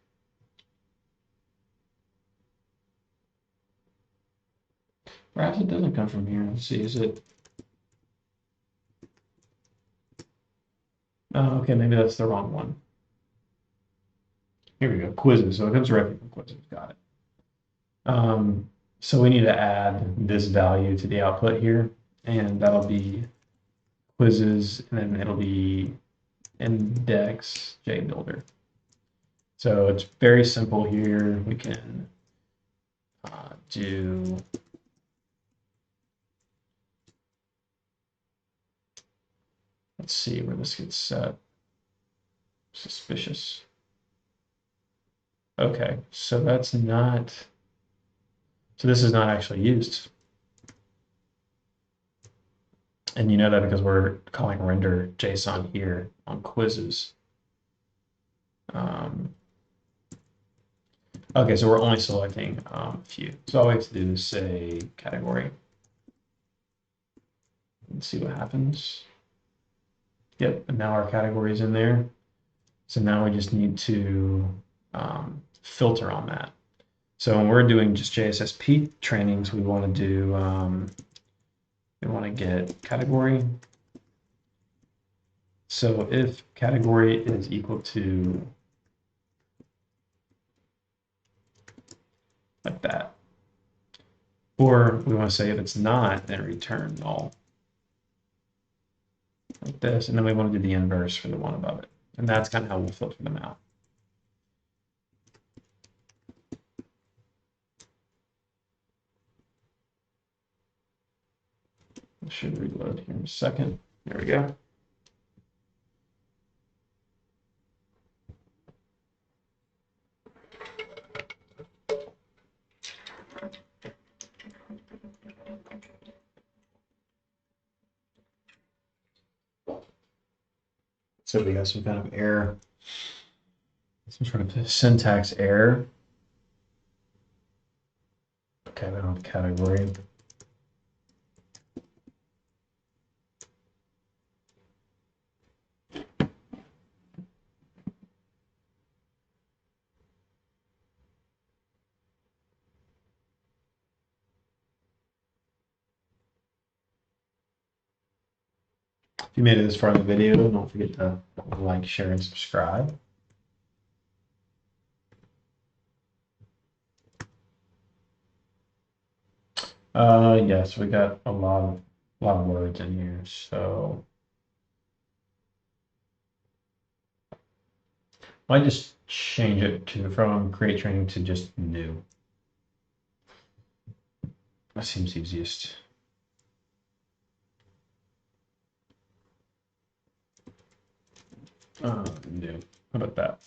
perhaps it doesn't come from here. Let's see, is it? Oh, okay, maybe that's the wrong one. Here we go, quizzes. So it comes directly from quizzes. Got it. So we need to add this value to the output here, and that'll be quizzes, and then it'll be index JBuilder. So it's very simple here. We can do let's see where this gets set. Suspicious. Okay, so that's not, so this is not actually used. And you know that because we're calling render JSON here on quizzes. Okay, so we're only selecting a few. So all we have to do is say category. Let's see what happens. Yep, and now our category is in there. So now we just need to filter on that. So when we're doing just JSSP trainings, we want to do, we want to get category. So if category is equal to like that, or we want to say if it's not, then return null. Like this, and then we want to do the inverse for the one above it. And that's kind of how we'll filter them out. It should reload here in a second. There we go. So we got some kind of error, some sort of syntax error. Okay, we don't have category. If you made it this far in the video, don't forget to like, share, and subscribe. Yes, we got a lot of words in here, so I just change it to from create training to just new. That seems easiest. New. How about that?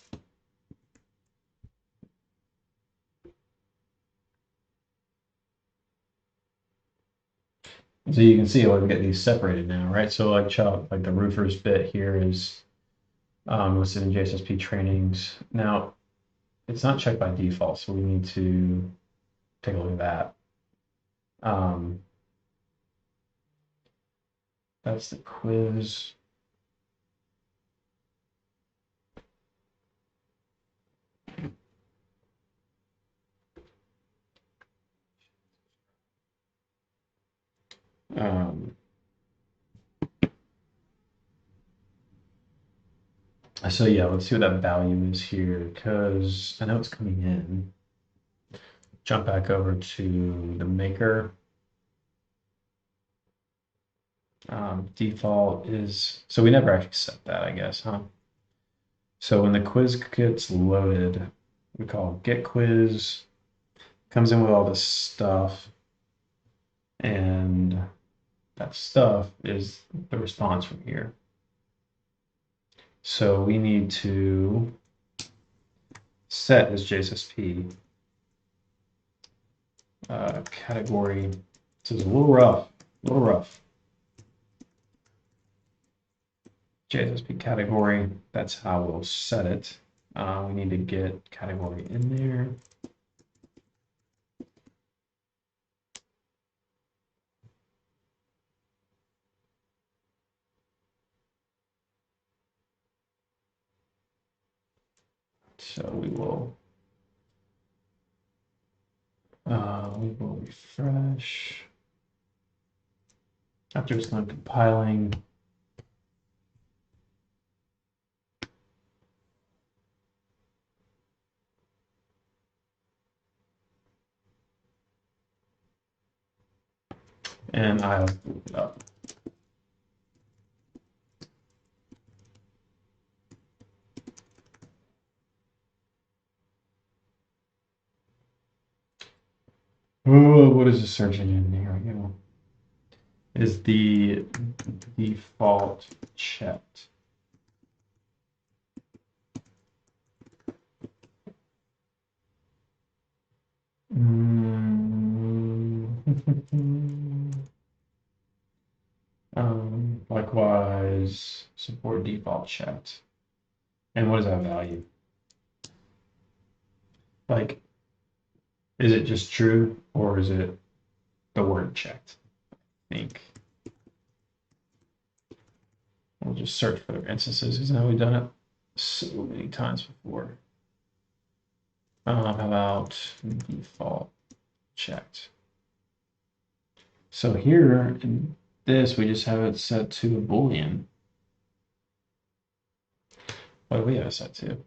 So you can see we get these separated now, right? So like the roofers bit here is listed in JSSP trainings. Now it's not checked by default, so we need to take a look at that. That's the quiz. Um, so yeah, let's see what that value is here, because I know it's coming in. Jump back over to the maker. Default is, so we never actually set that, I guess, huh? So when the quiz gets loaded, we call get quiz, comes in with all this stuff, and that stuff is the response from here. So we need to set as JSSP category. This is a little rough, JSSP category, that's how we'll set it. We need to get category in there. So we will refresh. After it's done compiling, and I'll boot it up. Oh, what is the search engine? Here we go. Is the default checked? Likewise, support default checked. And what is that value? Like, is it just true or is it the word checked? I think we'll just search for their instances because now we've done it so many times before. How about default checked? So here in this, we just have it set to a Boolean. What do we have it set to?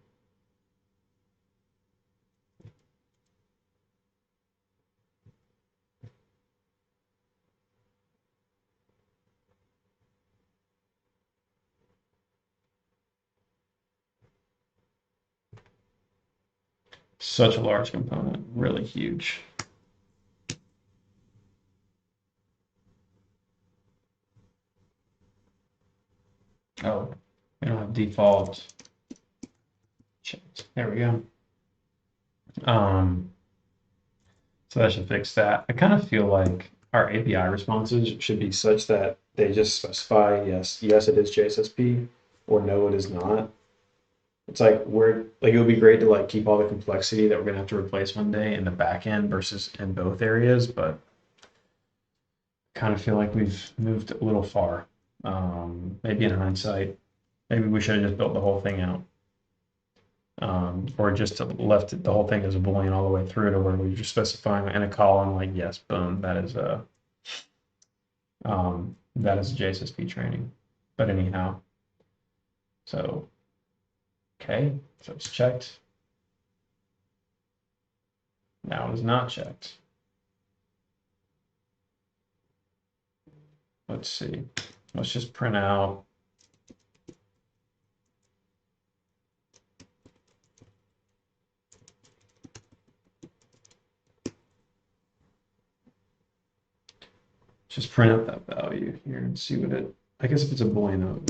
Such a large component, really huge. Oh, we don't have default checked. There we go. So that should fix that. I kind of feel like our API responses should be such that they just specify, yes, it is JSSP, or no, it is not. It's like it would be great to like keep all the complexity that we're gonna have to replace one day in the back end versus in both areas, but kind of feel like we've moved a little far. Maybe in hindsight, maybe we should have just built the whole thing out. Or just left the whole thing as a Boolean all the way through to where we just specifying in a column like, yes, boom, that is a JSSP training. But anyhow, so okay, so it's checked. Now it is not checked. Let's see. Let's just print out. Just print out that value here and see what it, I guess if it's a Boolean of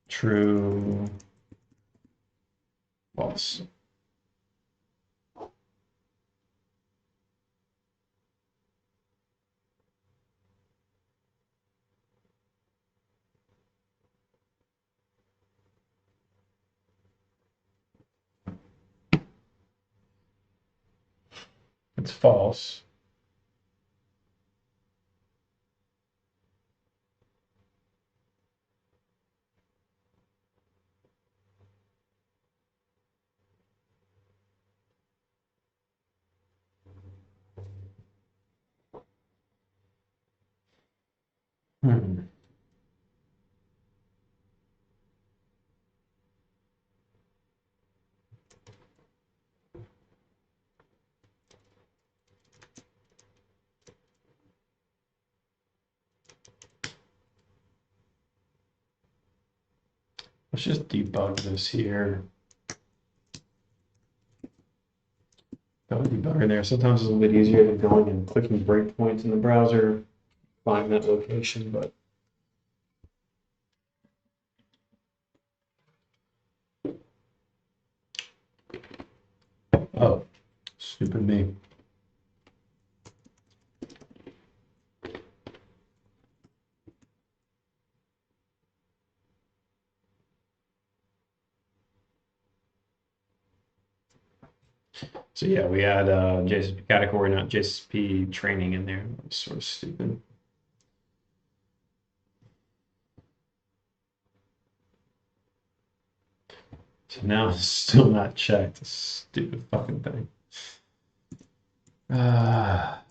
true, false. It's false. Hmm. Let's just debug this here. Got a debugger there. Sometimes it's a little bit easier than going and clicking breakpoints in the browser, find that location, but oh, stupid me. So yeah, we had JSSP category, not JSSP training in there. That's sort of stupid. So now it's still not checked. This stupid fucking thing. Ah.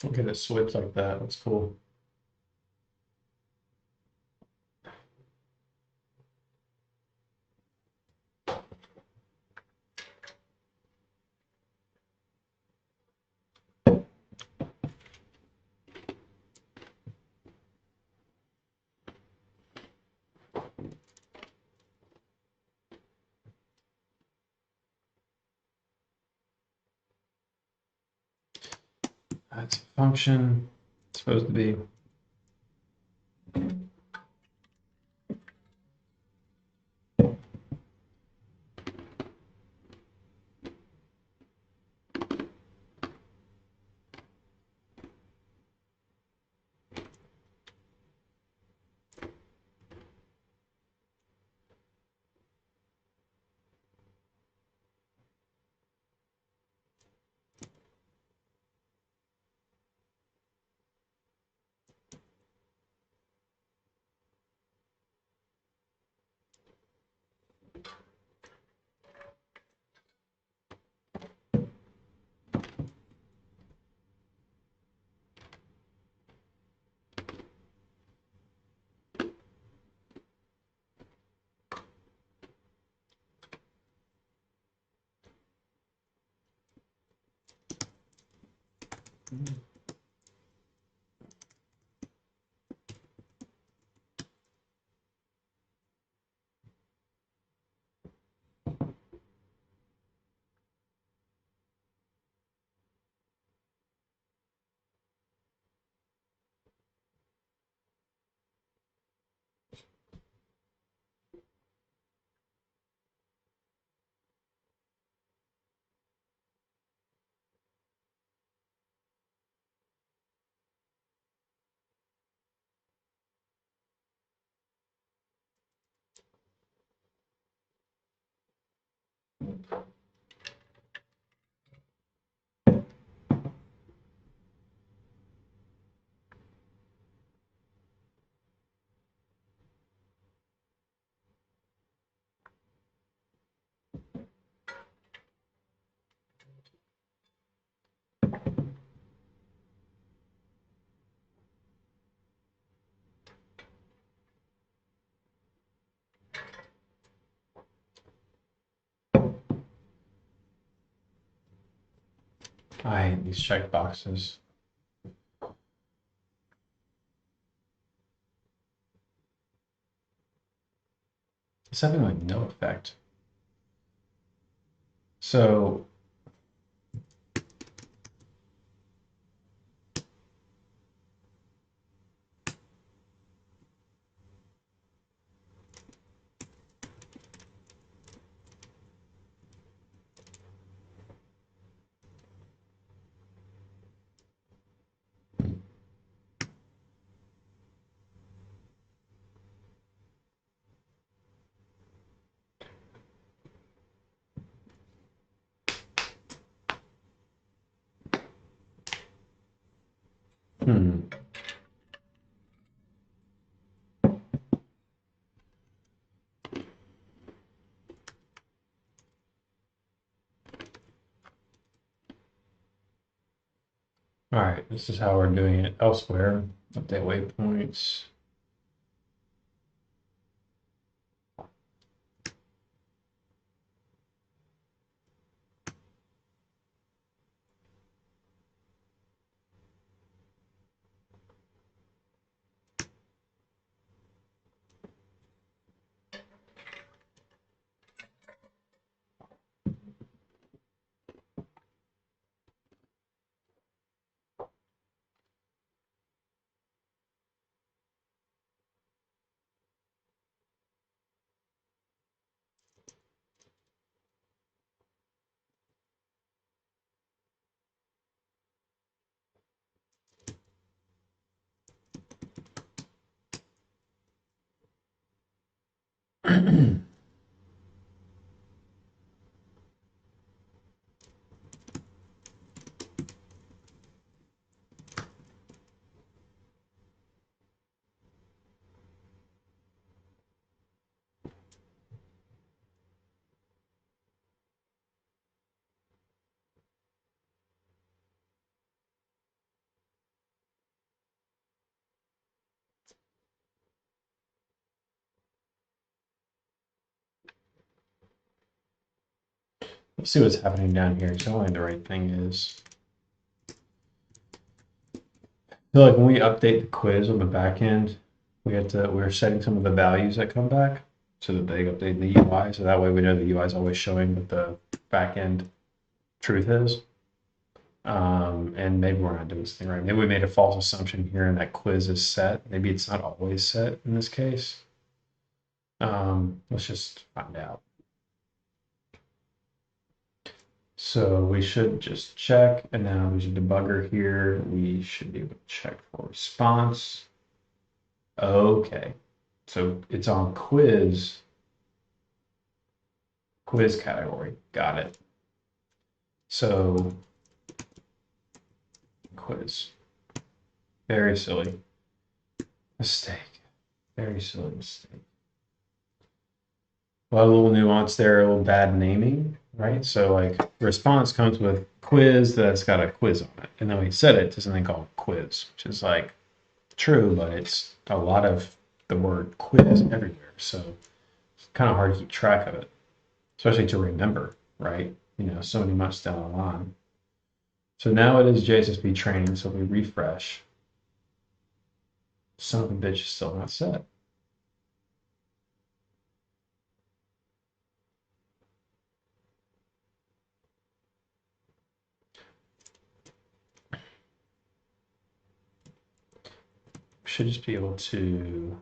Look at it switch like that. That's cool. That's a function. It's supposed to be. I hate these checkboxes. It's having like no effect. So all right, this is how we're doing it elsewhere. Update waypoints. Let's see what's happening down here. Tell me the right thing is. I feel like when we update the quiz on the back end, we're setting some of the values that come back so that they update the UI. So that way we know the UI is always showing what the back end truth is. And maybe we're not doing this thing right. Maybe we made a false assumption here and that quiz is set. Maybe it's not always set in this case. Let's just find out. So we should just check, and now there's a debugger here. We should be able to check for response. Okay, so it's on quiz category. Got it. So quiz. Very silly mistake. Very silly mistake. Well, a little nuance there, a little bad naming, right? So like response comes with quiz that's got a quiz on it. And then we set it to something called quiz, which is like true, but it's a lot of the word quiz everywhere. So it's kind of hard to keep track of it, especially to remember, right? You know, so many months down the line. So now it is JSSP training. So we refresh. Son of a bitch is still not set. Should just be able to,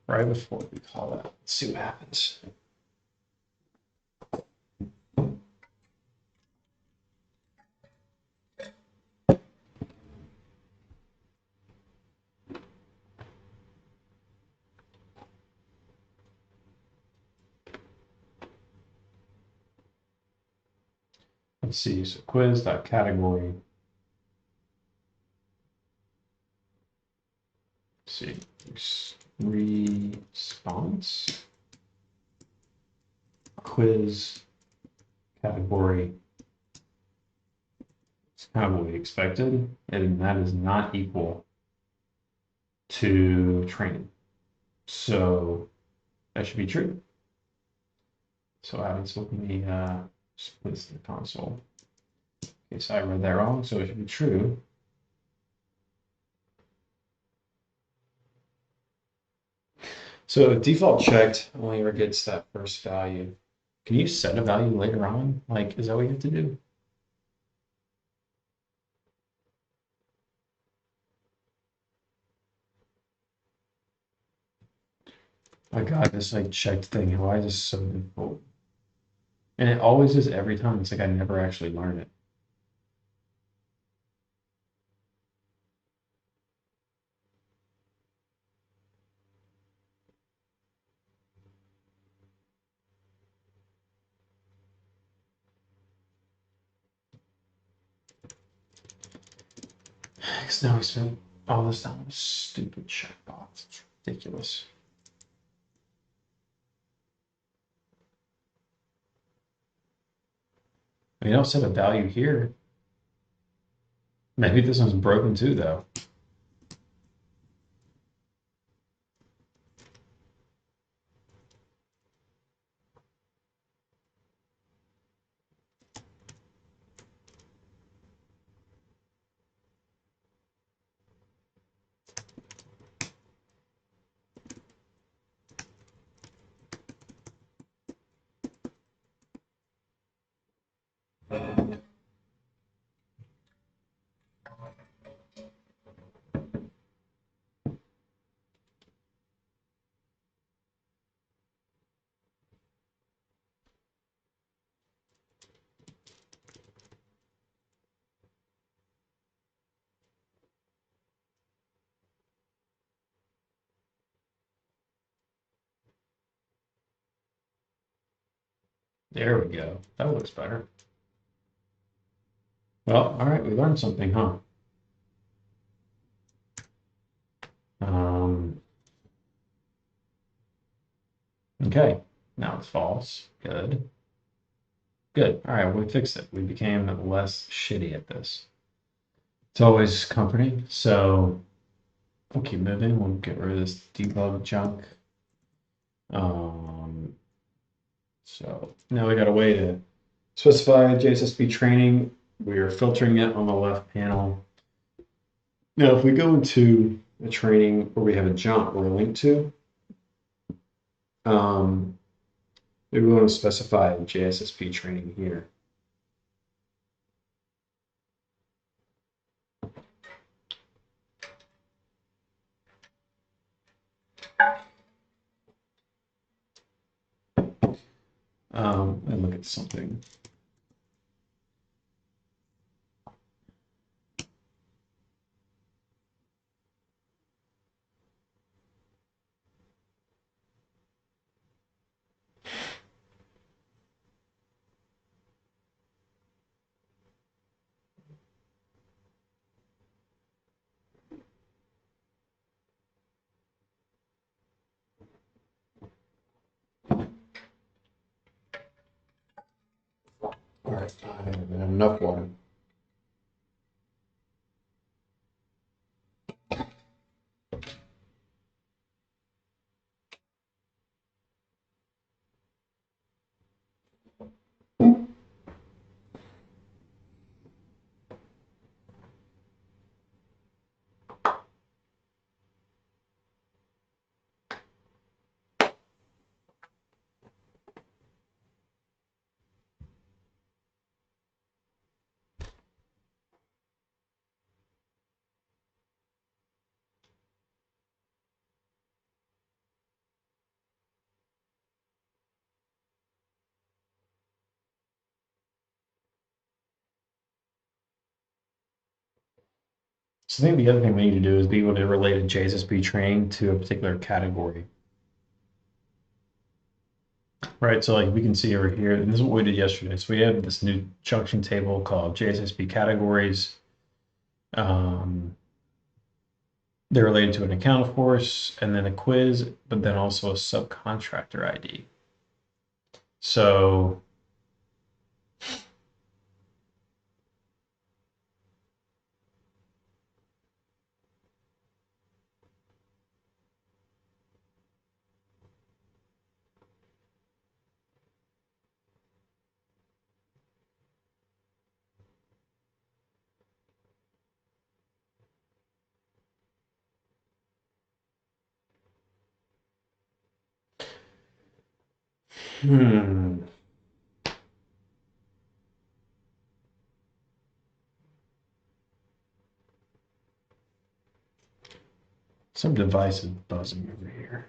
right before we call that, let's see what happens. Let's see, so quiz.category. Let's see, response, quiz category. It's kind of what we expected, and that is not equal to training. So that should be true. So Alex, let me Just put this in the console. Okay, so I read that wrong, so it should be true. So default checked only ever gets that first value. Can you set a value later on? Like, is that what you have to do? My God, this like checked thing, why is this so difficult? And it always is every time. It's like I never actually learn it. Because now we spent all this time on this stupid checkbox. It's ridiculous. I mean, I'll set a value here. Maybe this one's broken too, though. There we go. That looks better. Well, all right, we learned something, huh? Um, okay, now it's false. Good. Good. All right, we fixed it. We became less shitty at this. It's always comforting. So we'll keep moving. We'll get rid of this debug junk. So now we got a way to specify JSSP training. We are filtering it on the left panel. Now, if we go into a training where we have a jump or a link to, maybe we want to specify JSSP training here. And look at something. All right, I have enough water. So I think the other thing we need to do is be able to relate a JSSP training to a particular category. Right, so like we can see over here, and this is what we did yesterday. So we have this new junction table called JSSP categories. They're related to an account, of course, and then a quiz, but then also a subcontractor ID. So Some device is buzzing over here.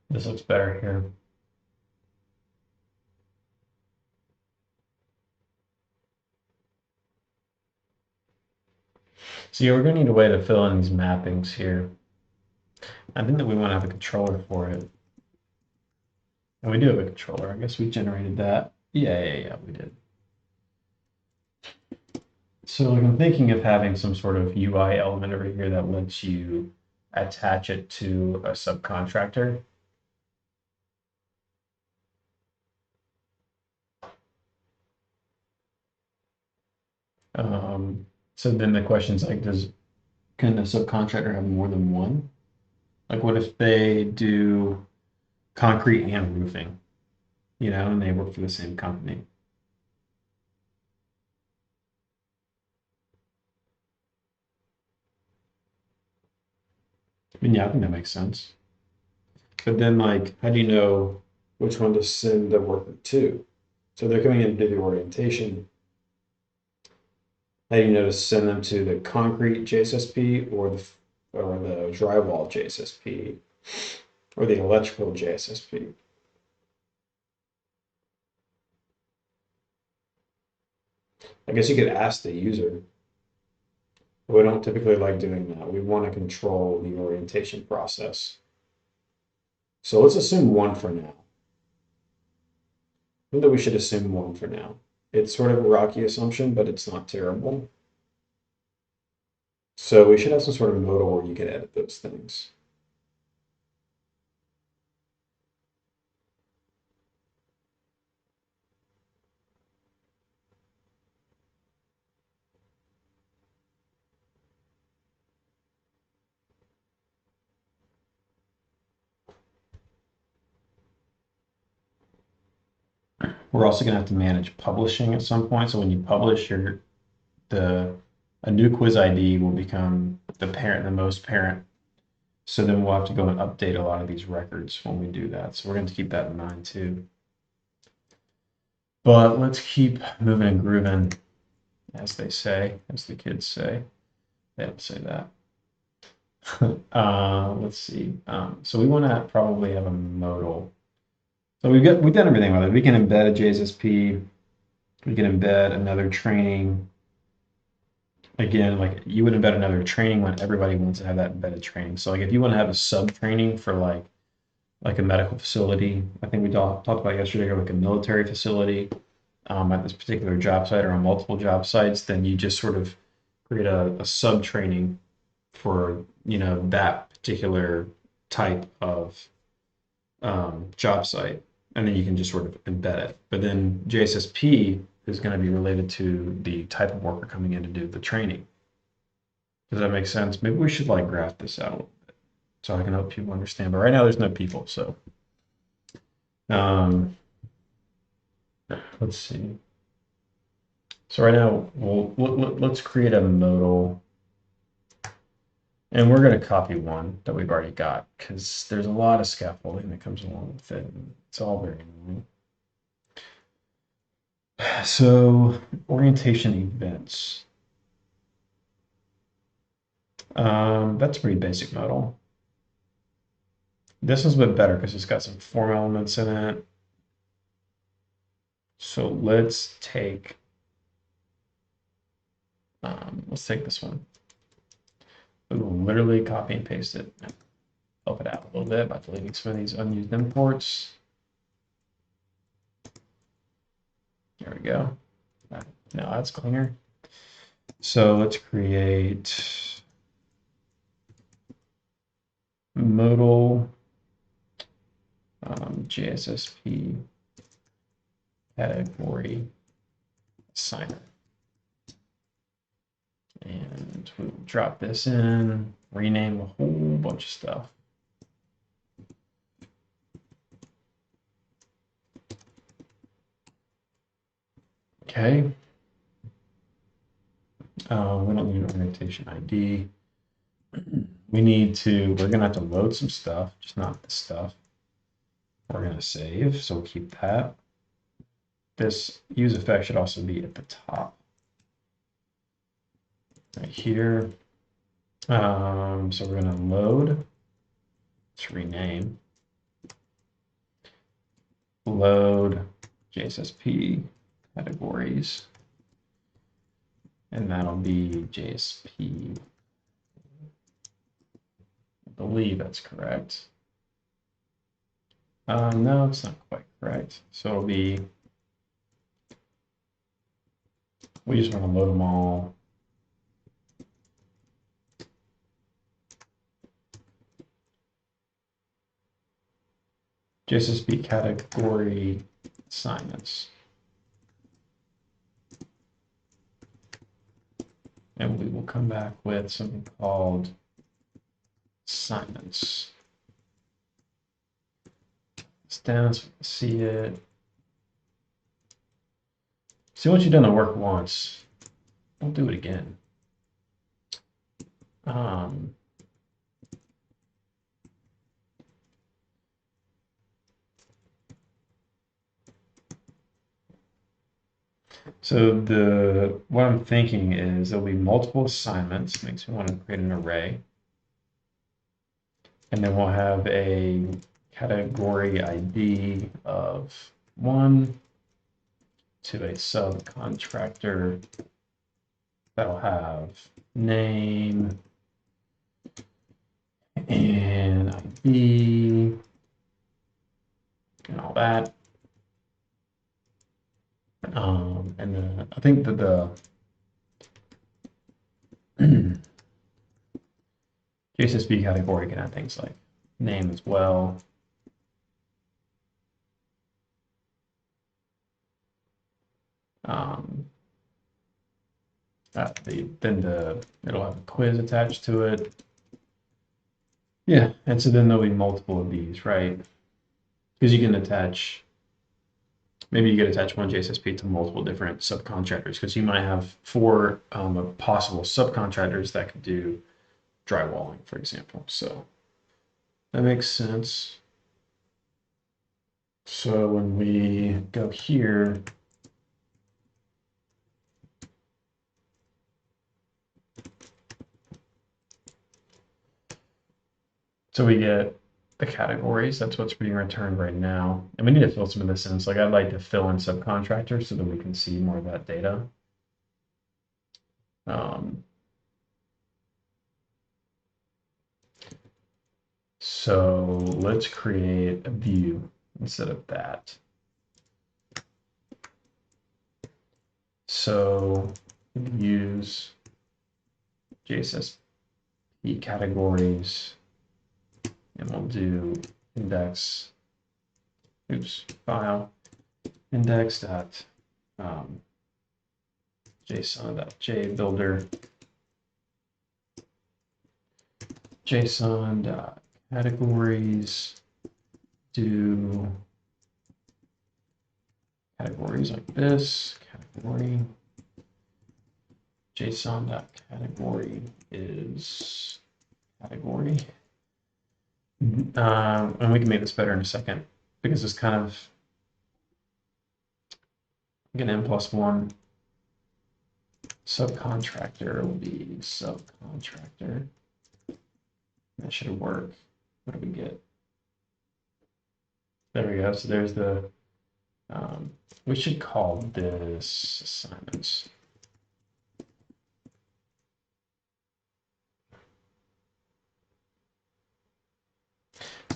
This looks better here. So yeah, we're going to need a way to fill in these mappings here. I think that we want to have a controller for it. And we do have a controller. I guess we generated that. Yeah, we did. So like I'm thinking of having some sort of UI element over here that lets you attach it to a subcontractor. So then the question is like, can a subcontractor have more than one? Like what if they do concrete and roofing, and they work for the same company? I mean, yeah, I think that makes sense. But then like, how do you know which one to send the worker to? So they're coming in to do the orientation. How do you know to send them to the concrete JSSP or the drywall JSSP or the electrical JSSP? I guess you could ask the user. We don't typically like doing that. We want to control the orientation process. So let's assume one for now. I think that we should assume one for now. It's sort of a rocky assumption, but it's not terrible. So we should have some sort of modal where you can edit those things. We're also going to have to manage publishing at some point. So when you publish a new quiz ID will become the most parent. So then we'll have to go and update a lot of these records when we do that. So we're going to keep that in mind too. But let's keep moving and grooving, as they say, as the kids say. They don't say that. Let's see. So we want to probably have a modal. So we've done everything with it. We can embed a JSSP. We can embed another training. Again, like you would embed another training when everybody wants to have that embedded training. So like if you want to have a sub training for like a medical facility, I think we talked about yesterday, or like a military facility at this particular job site or on multiple job sites, then you just sort of create a sub training for that particular type of job site, and then you can just sort of embed it. But then JSSP is going to be related to the type of worker coming in to do the training. Does that make sense? Maybe we should like graph this out a little bit so I can help people understand. But right now there's no people, so let's see. So right now let's create a modal. And we're going to copy one that we've already got because there's a lot of scaffolding that comes along with it. And it's all very annoying. So orientation events. That's a pretty basic modal. This is a bit better because it's got some form elements in it. So let's take this one. We'll literally copy and paste it. Help it out a little bit by deleting some of these unused imports. There we go. Now that's cleaner. So let's create modal JSSP category assigner. And we'll drop this in. rename a whole bunch of stuff. Okay. We don't need an orientation ID. We're gonna have to load some stuff, just not this stuff. We're gonna save, so we'll keep that. This use effect should also be at the top. Right here. So we're gonna load, let's rename. Load JSSP categories. And that'll be JSP. I believe that's correct. No, it's not quite correct. So it'll be, we just want to load them all. JSSP category assignments. And we will come back with something called assignments. It's down so we can see it. See, once you've done the work once, don't do it again. So what I'm thinking is there'll be multiple assignments. Makes me want to create an array. And then we'll have a category ID of 1 to a subcontractor that'll have name and ID and all that. And then I think that the JSSP category can have things like name as well. It'll have a quiz attached to it. Yeah, and so then there'll be multiple of these, right? Because you can attach, maybe you could attach one JSSP to multiple different subcontractors, because you might have 4 possible subcontractors that could do drywalling, for example. So that makes sense. So when we go here, so we get the categories. That's what's being returned right now. And we need to fill some of this in. So like I'd like to fill in subcontractors so that we can see more of that data. So let's create a view instead of that. So use JSSP categories, and we'll do index, file, index dot JSON.jbuilder, JSON.categories, do categories like this, category, JSON.category is category. And we can make this better in a second, because it's kind of like an n+1 subcontractor will be subcontractor. That should work. What do we get? There we go. So there's the, we should call this assignments.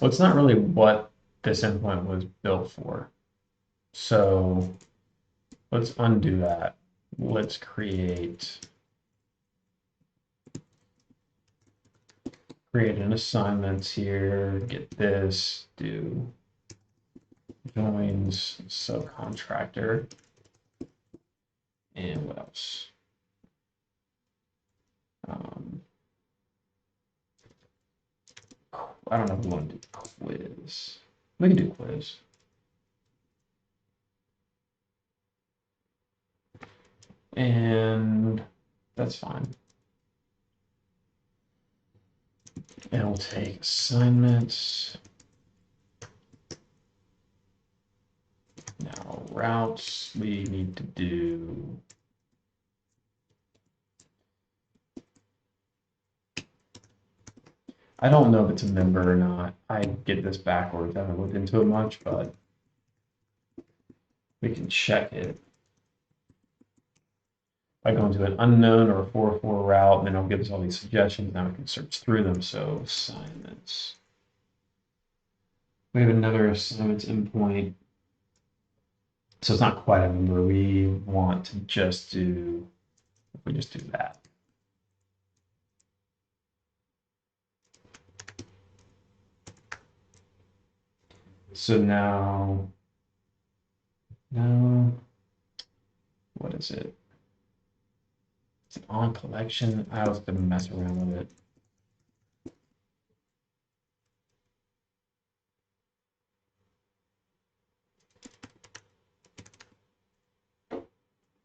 Well, it's not really what this endpoint was built for. So let's undo that. Let's create an assignment here, get this, do joins subcontractor, and what else? I don't know if we want to do quiz. We can do quiz. And that's fine. And we'll take assignments. Now routes, we need to do I don't know if it's a member or not. I get this backwards. I haven't looked into it much, but we can check it by going to an unknown or a 404 route, and then it'll give us all these suggestions. Now we can search through them. So assignments. We have another assignments endpoint. So it's not quite a member. We want to just do, if we just do that. So now, what is it? It's an on collection. I was going to mess around with it.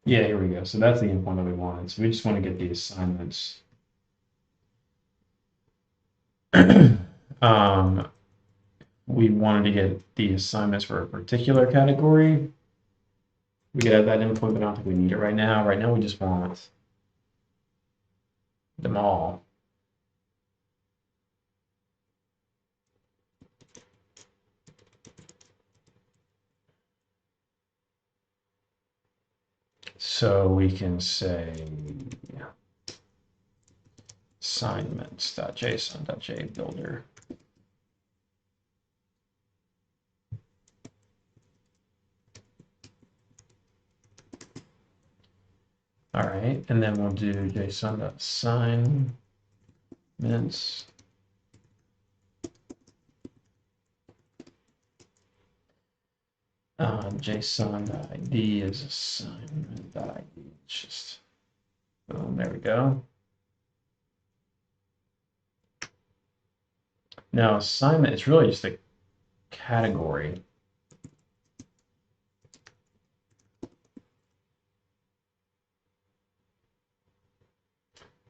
Yeah, here we go. So that's the endpoint that we wanted. So we just want to get the assignments. We wanted to get the assignments for a particular category. We could have that endpoint, but I don't think we need it right now. Right now, we just want them all. So we can say assignments.json.jbuilder. All right, and then we'll do json.assignments. JSON.id is assignment.id. It's just, boom, there we go. Now, assignment, it's really just a category.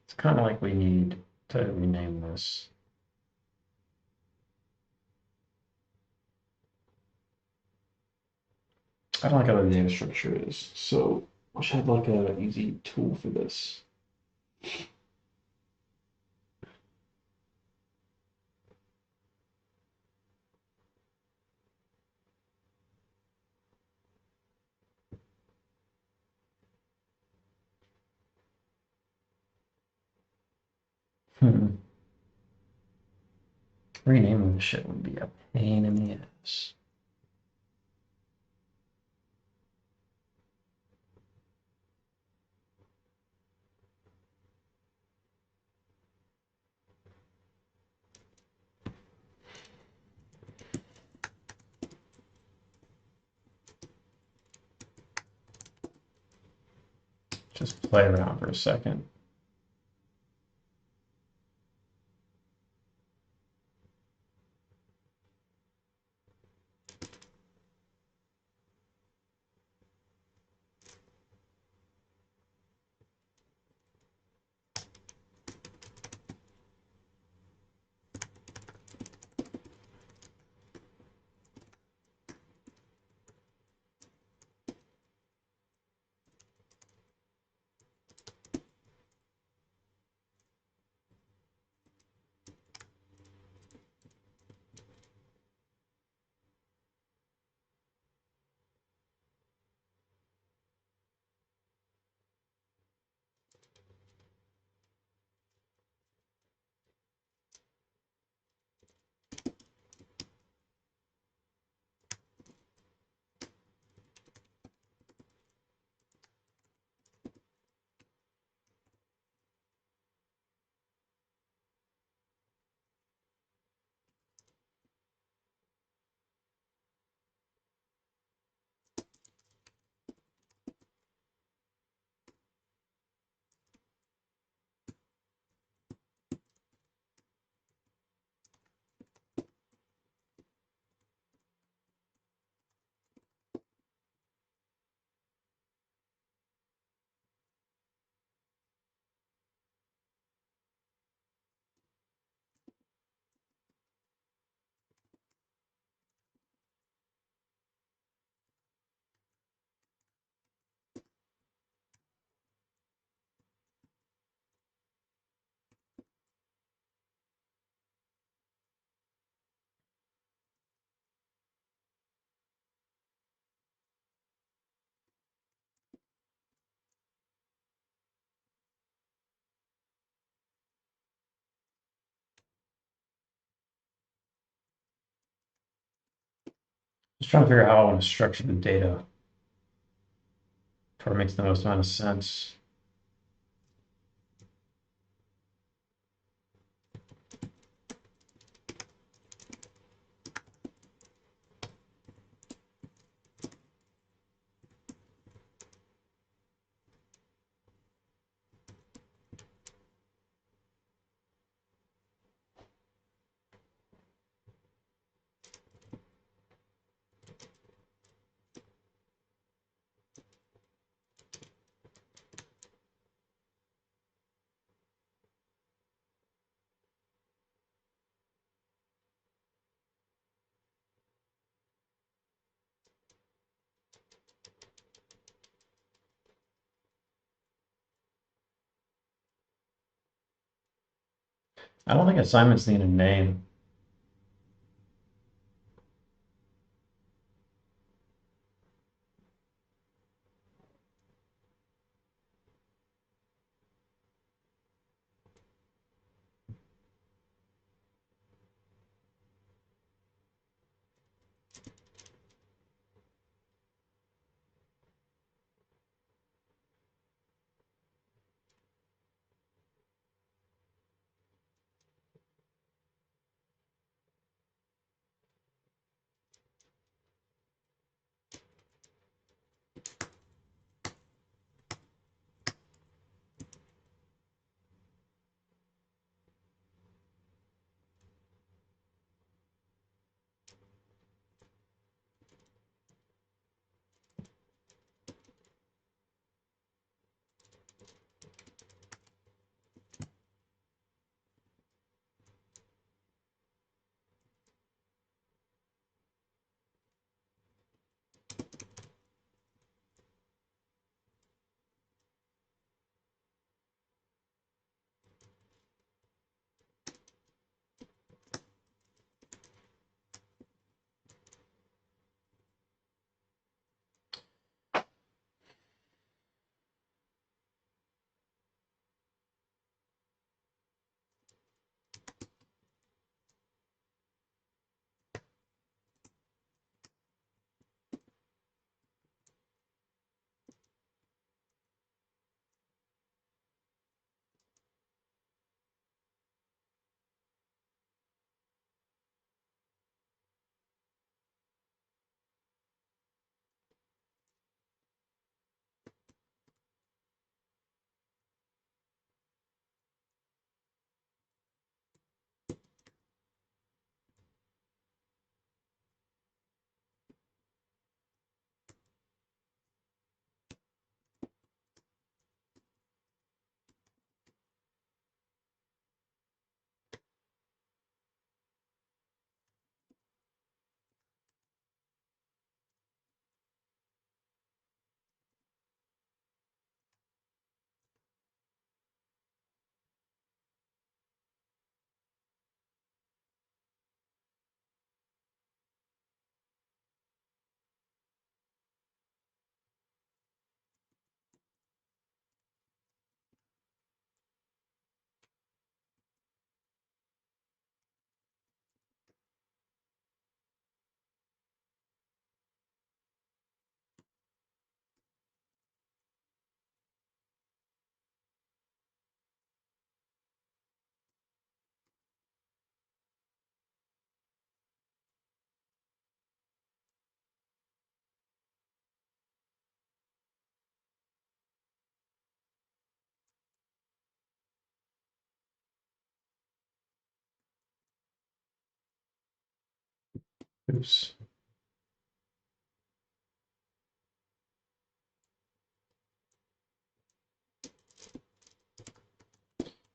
It's kind of like we need to rename this. I don't like how the data structure is, so I should have like an easy tool for this. Renaming this shit would be a pain in the ass. Just play around for a second. Just trying to figure out how I want to structure the data to where it makes the most amount of sense. I don't think assignments need a name. Oops.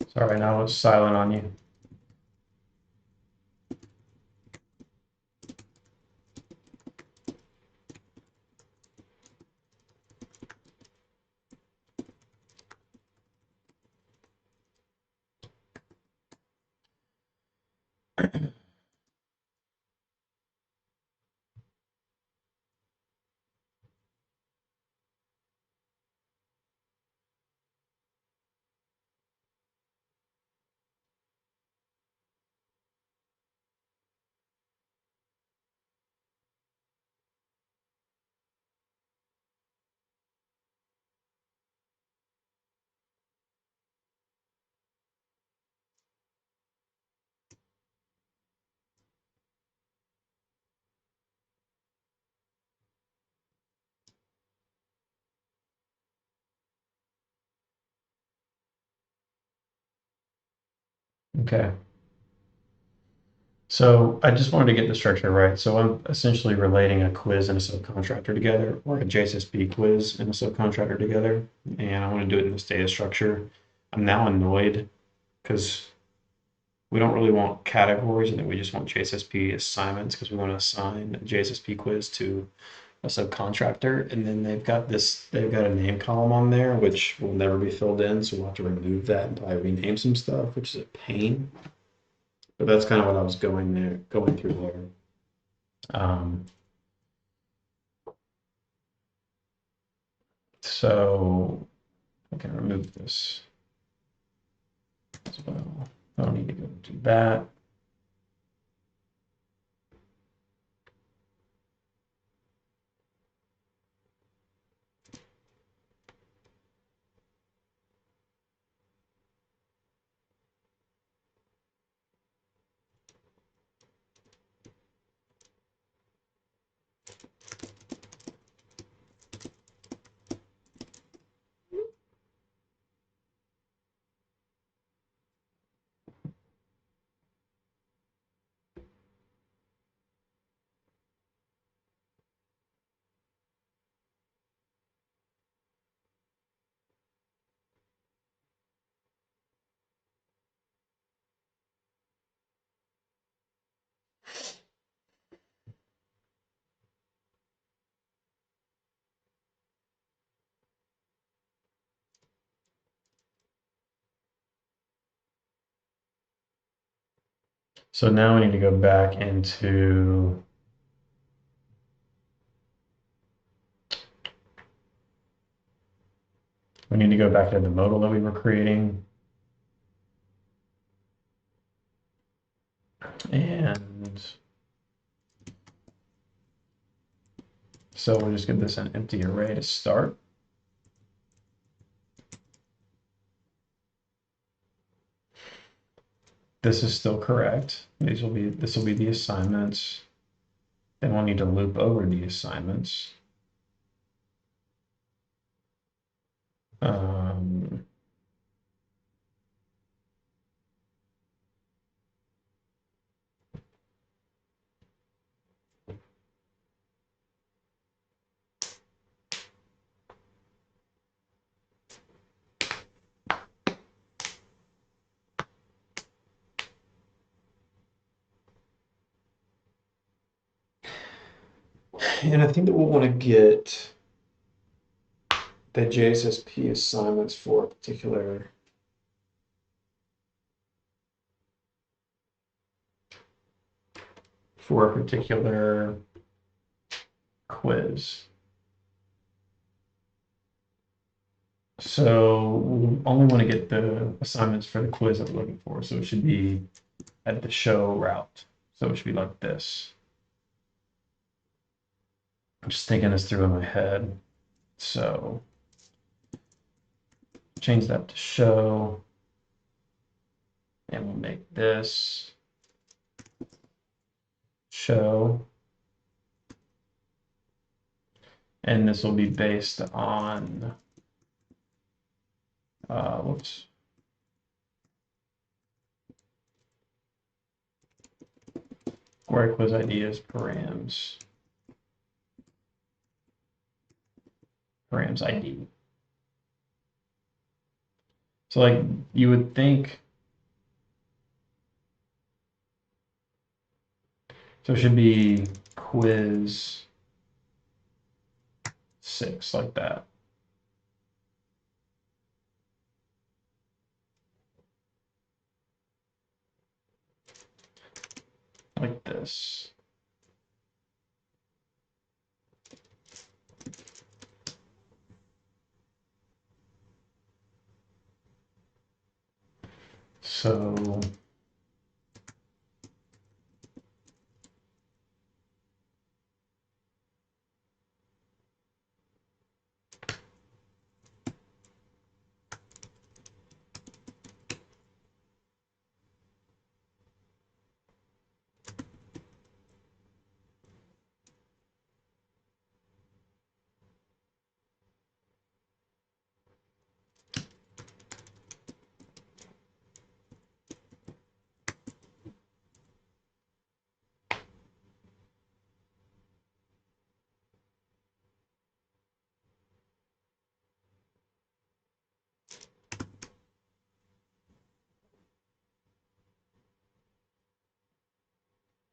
Sorry, now I was silent on you. Okay. So I just wanted to get the structure right. So I'm essentially relating a quiz and a subcontractor together, or a JSSP quiz and a subcontractor together, and I want to do it in this data structure. I'm now annoyed because we don't really want categories, and then we just want JSSP assignments because we want to assign a JSSP quiz to a subcontractor, and then they've got a name column on there which will never be filled in, so we'll have to remove that and probably rename some stuff, which is a pain. But that's kind of what I was going through there. Um, so I can remove this as well. I don't need to go do that. So now we need to go back into we need to go back to the modal that we were creating. And so we'll just give this an empty array to start. This is still correct. This will be the assignments. Then we'll need to loop over the assignments. Um, and I think that we'll want to get the JSSP assignments for a particular quiz. So we only want to get the assignments for the quiz that we're looking for. So it should be at the show route. So it should be like this. I'm just thinking this through in my head. So change that to show. And we'll make this show. And this will be based on, whoops. Query quiz ideas, params ID. So like you would think, so it should be quiz 6 like that. Like this. So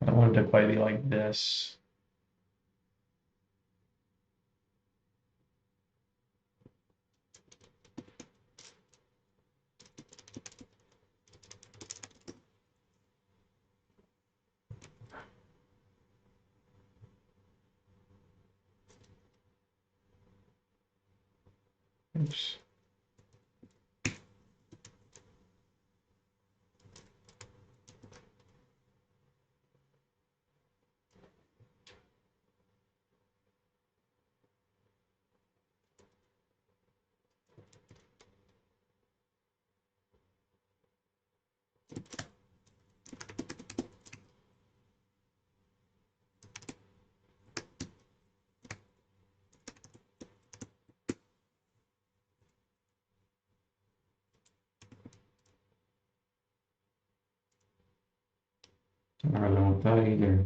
I don't want it to quite be like this. Oops. I don't want that either.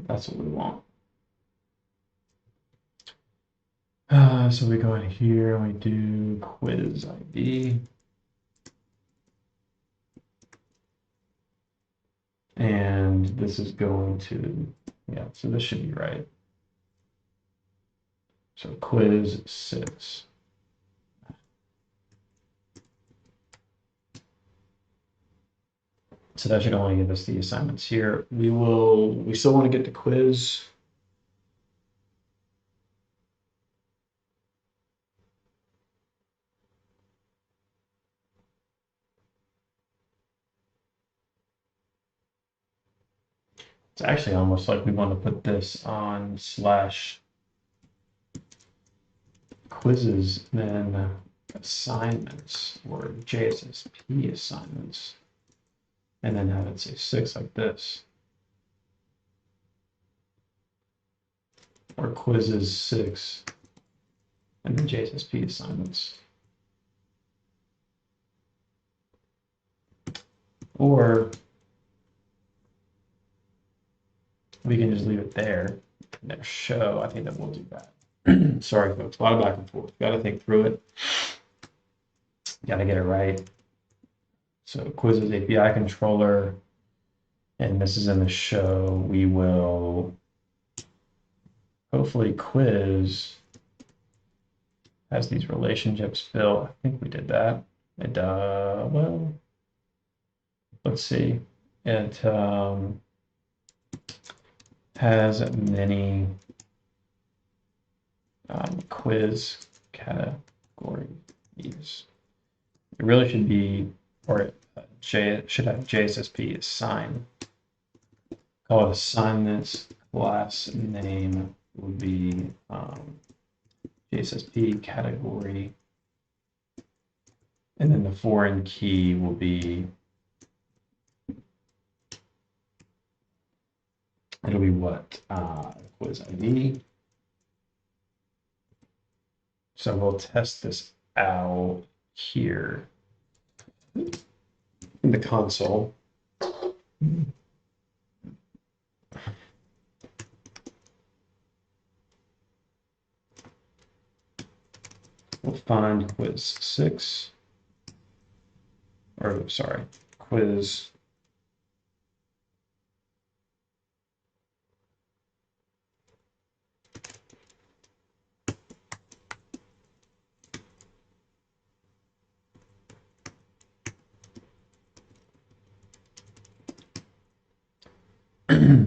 That's what we want. So we go in here and we do quiz ID. And this is going to, yeah, so this should be right. So quiz 6. So that should only give us the assignments here. We still want to get the quiz. It's actually almost like we want to put this on /quizzes, then assignments or JSSP assignments, and then have it say 6 like this. Or quizzes 6, and then JSSP assignments. Or we can just leave it there and then show. I think that we'll do that. Sorry, folks, a lot of back and forth. Got to think through it. Got to get it right. So quizzes API controller, and this is in the show. We will hopefully quiz has these relationships built. I think we did that. It well, let's see. It has many quiz categories. It really should be, or it should have JSSP assign. Call it assignments. Class name would be JSSP category, and then the foreign key will be, it'll be what? Quiz ID. So we'll test this out here in the console. We'll find quiz 6, or sorry, quiz.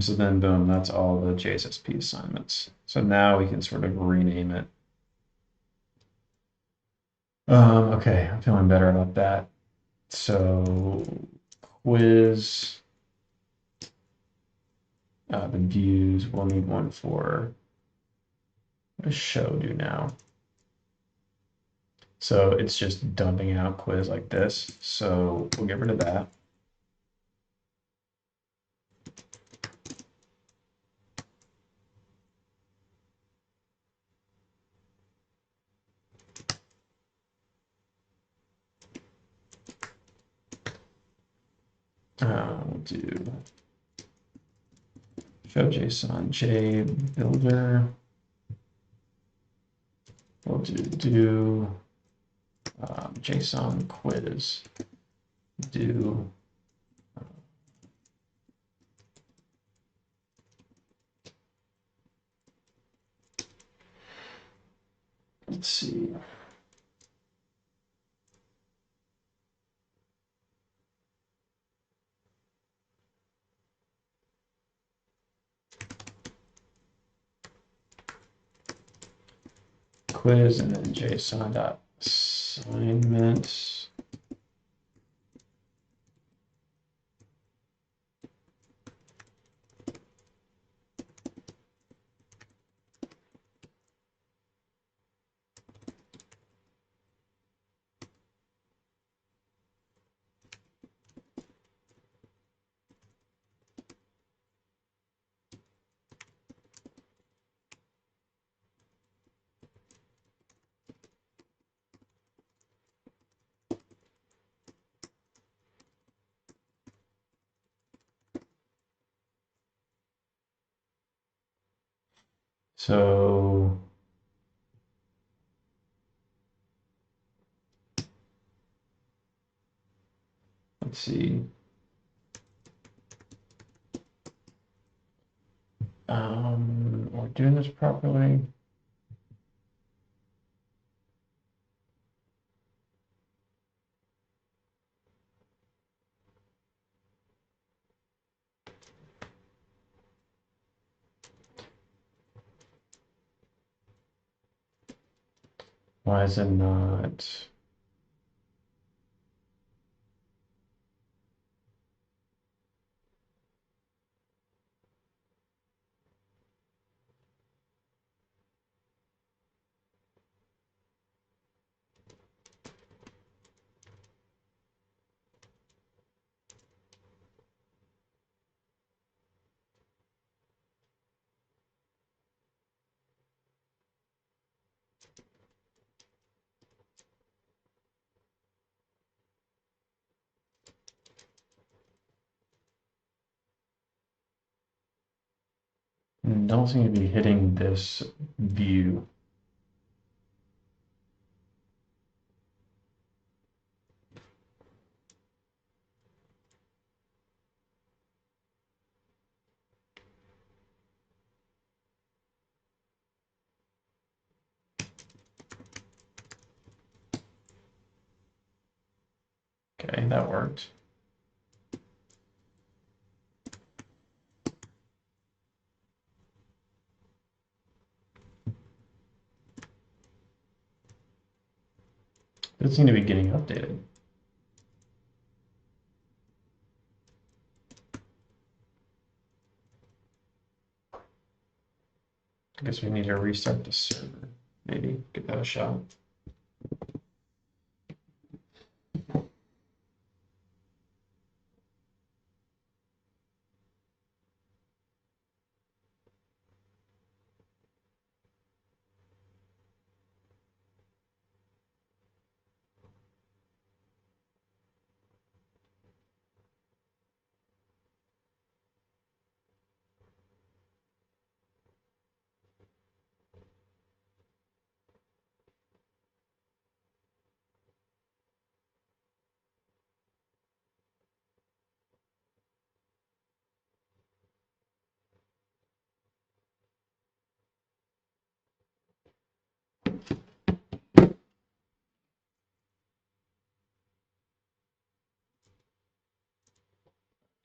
So then boom, that's all the JSSP assignments. So now we can sort of rename it. Okay, I'm feeling better about that. So quiz, the views, we'll need one for, what does show do now? So it's just dumping out quiz like this. So we'll get rid of that. We'll do show JSON J builder. We'll do JSON quiz. Do let's see. Quiz and then JSON.assignment. So let's see. We're doing this properly. Why is it not? Don't seem to be hitting this view. Okay, that worked. It seems to be getting updated. I guess we need to restart the server. Maybe give that a shot.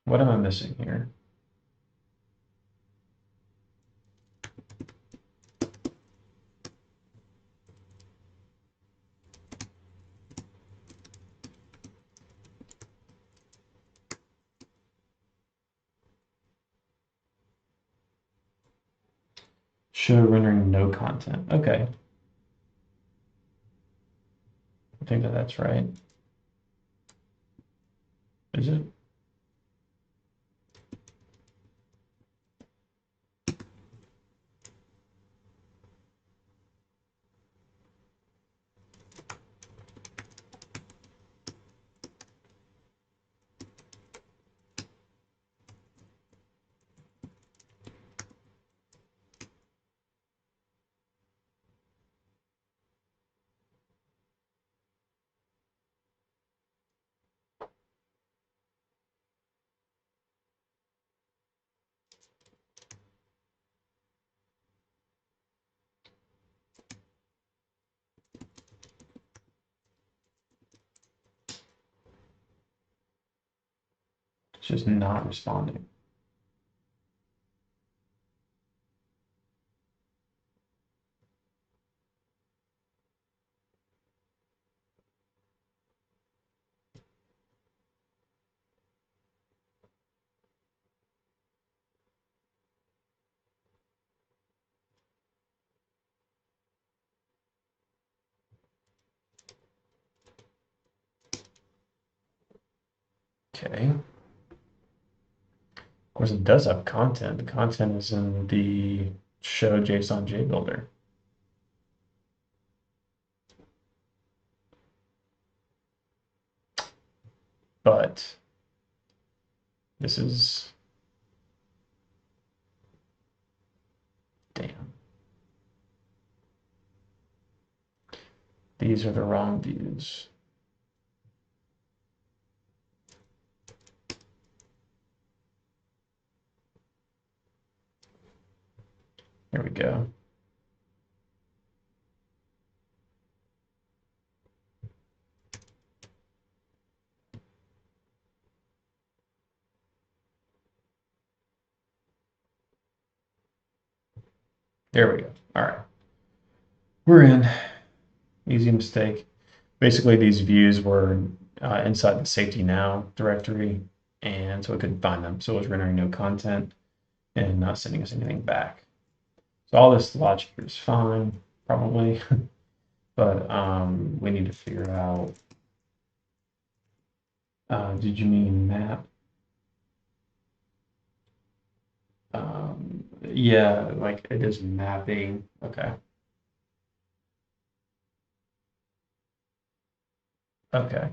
What am I missing here? Show rendering no content. Okay. I think that's right. Is it? just not responding. Okay. Of course, it does have content. The content is in the show JSON JBuilder. But this is, damn. These are the wrong views. Here we go. There we go. All right. We're in. Easy mistake. Basically, these views were inside the SafetyNow directory, and so we couldn't find them. So it was rendering no content and not sending us anything back. So all this logic here is fine, probably, but we need to figure out, did you mean map? Yeah, like it is mapping. Okay. Okay.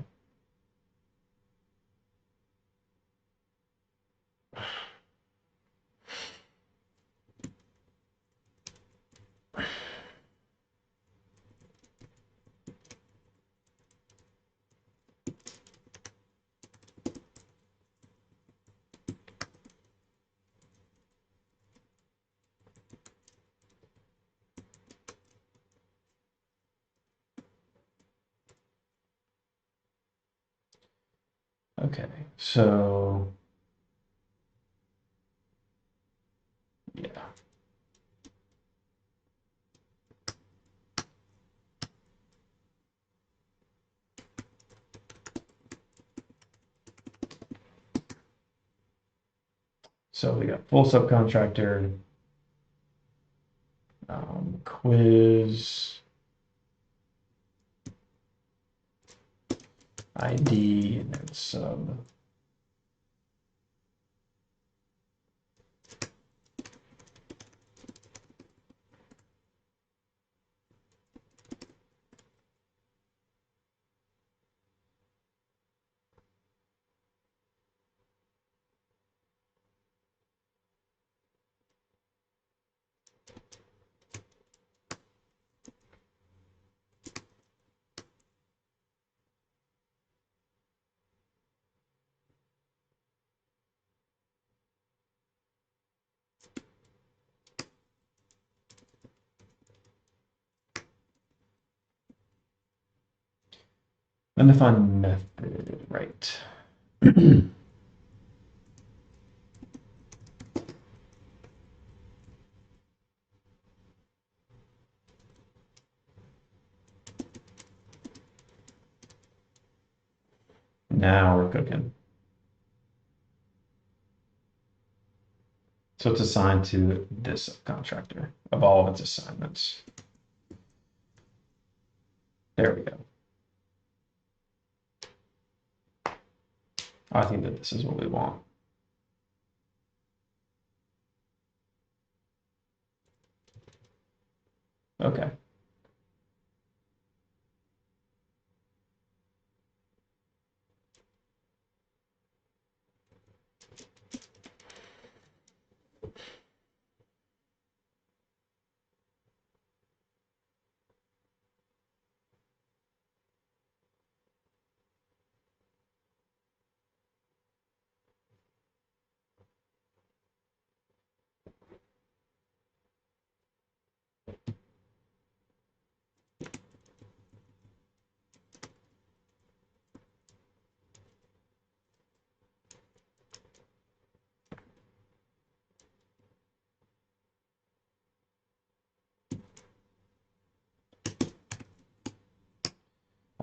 Okay. So yeah. So we got full subcontractor, quiz, ID, and then sub. Then define method, right. Now we're cooking. So it's assigned to this subcontractor of all of its assignments. There we go. I think that this is what we want. Okay.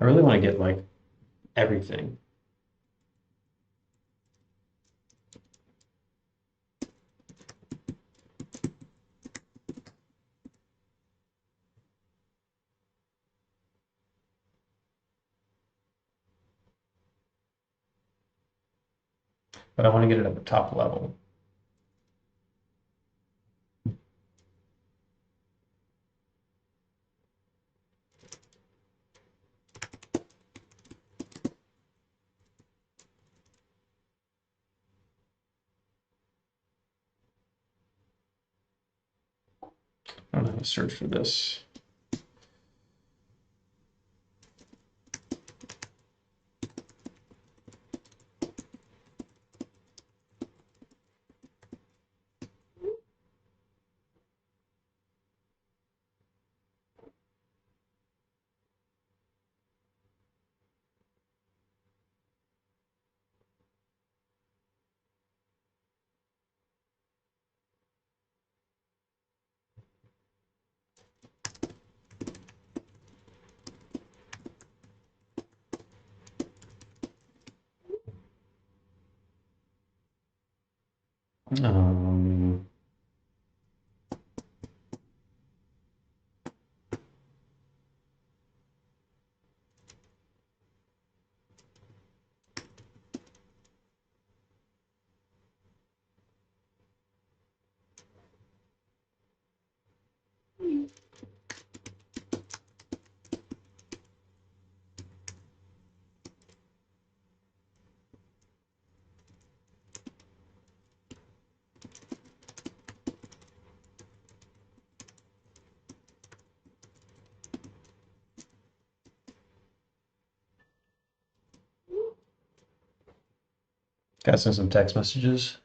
I really want to get like everything. But I want to get it at the top level. I don't know how to search for this. Um, Got some text messages.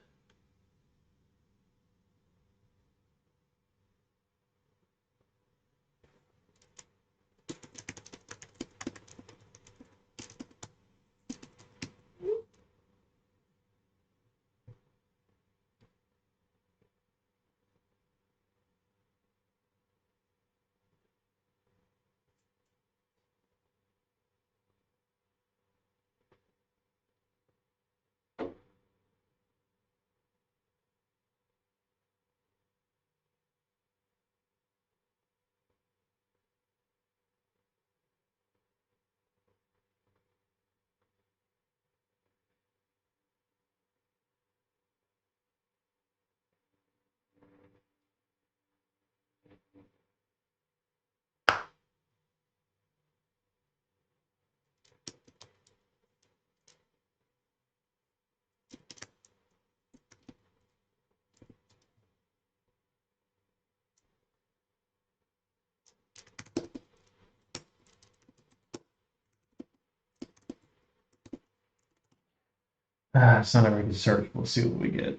It's not a very good search. We'll see what we get.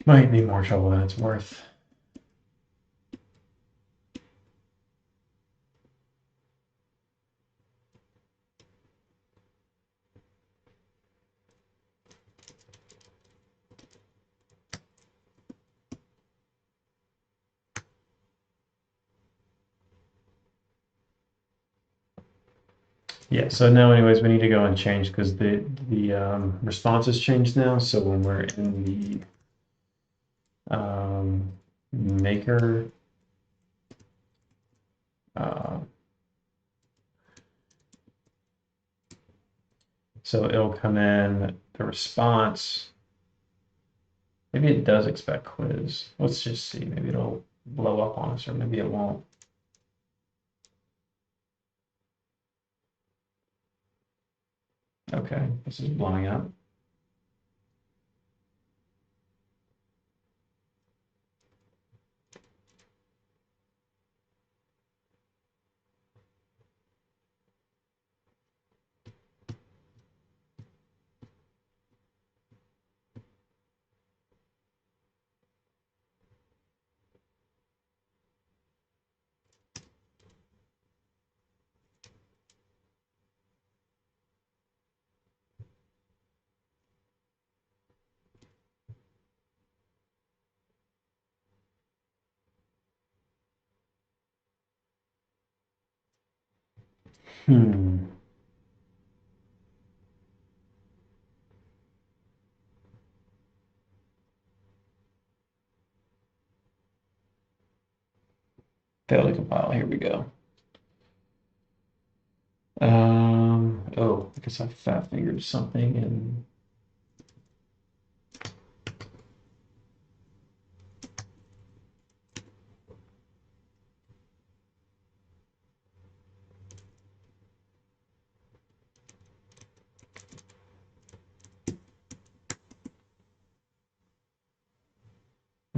Might be more trouble than it's worth. Yeah, so now anyways, we need to go and change because the response has changed now. So when we're in the maker, so it'll come in the response. Maybe it does expect quiz. Let's just see. Maybe it'll blow up on us, or maybe it won't. Okay, this is blowing up. Hmm. Failed to compile. Here we go. Oh, I guess I fat fingered something and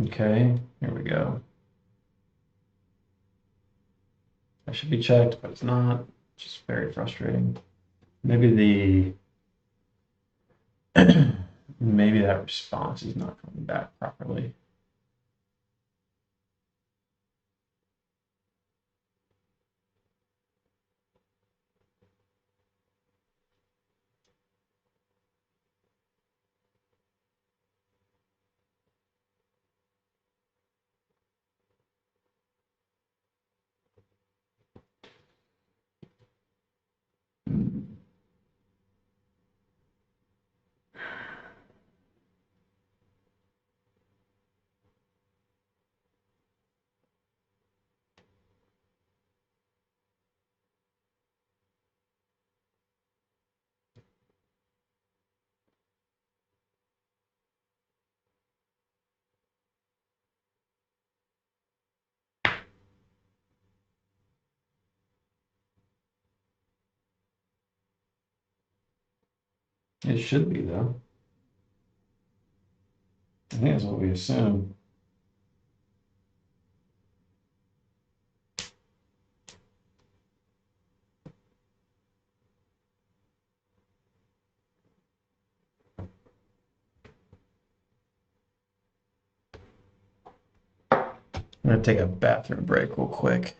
okay, here we go. That should be checked, but it's not. Just very frustrating. Maybe the maybe that response is not coming back properly. It should be though. I think that's what we assume. I'm gonna take a bathroom break real quick.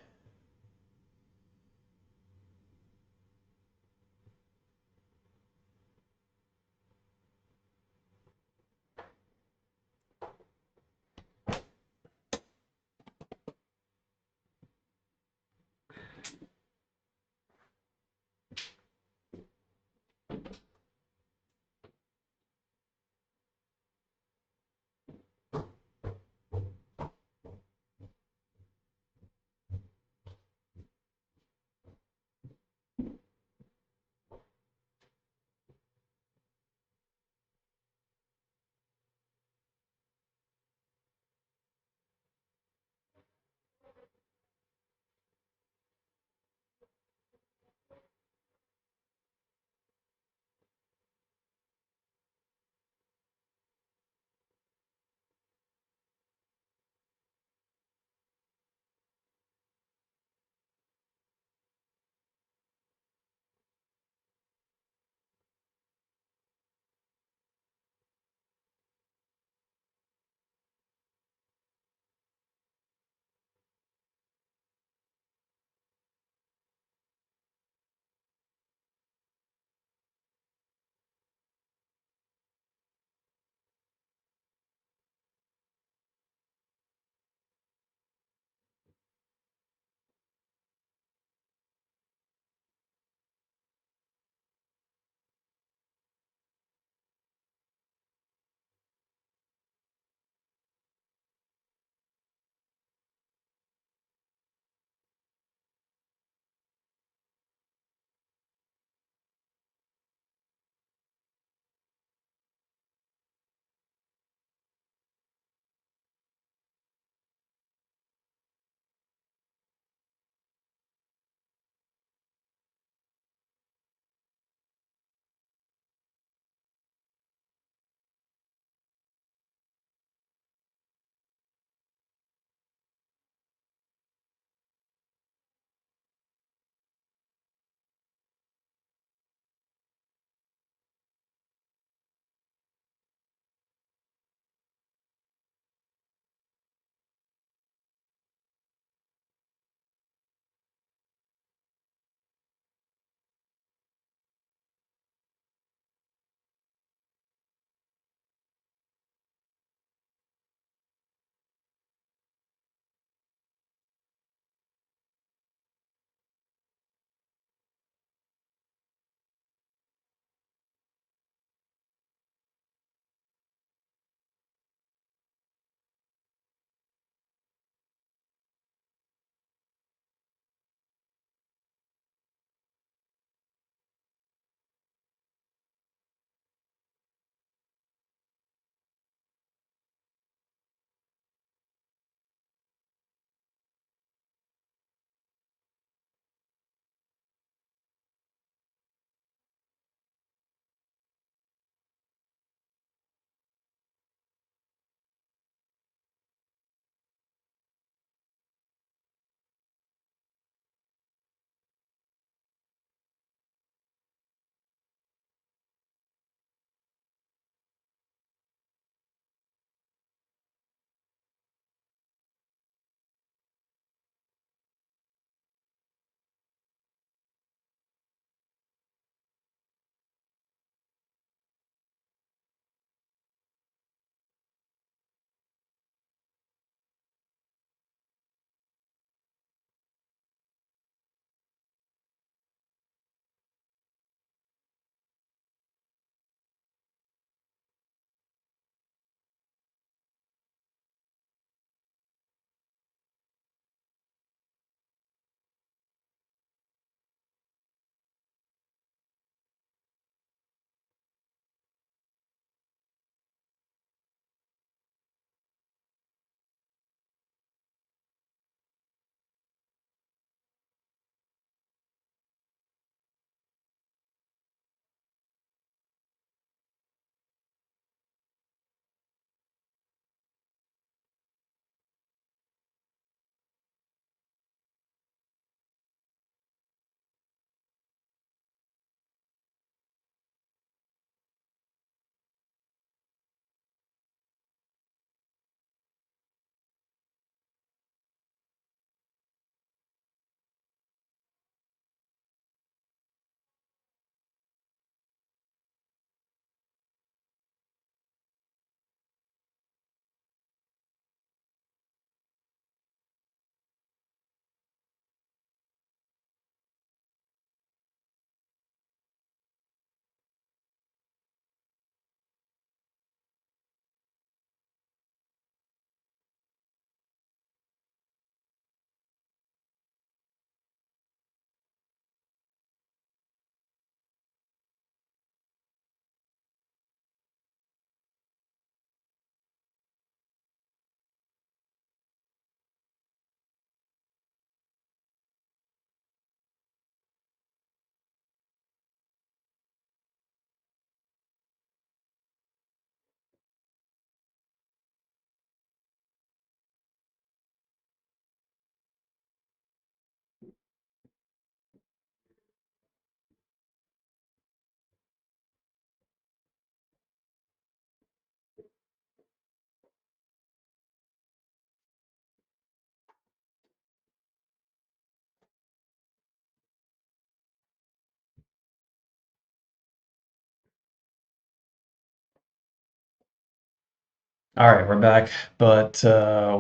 All right, we're back, but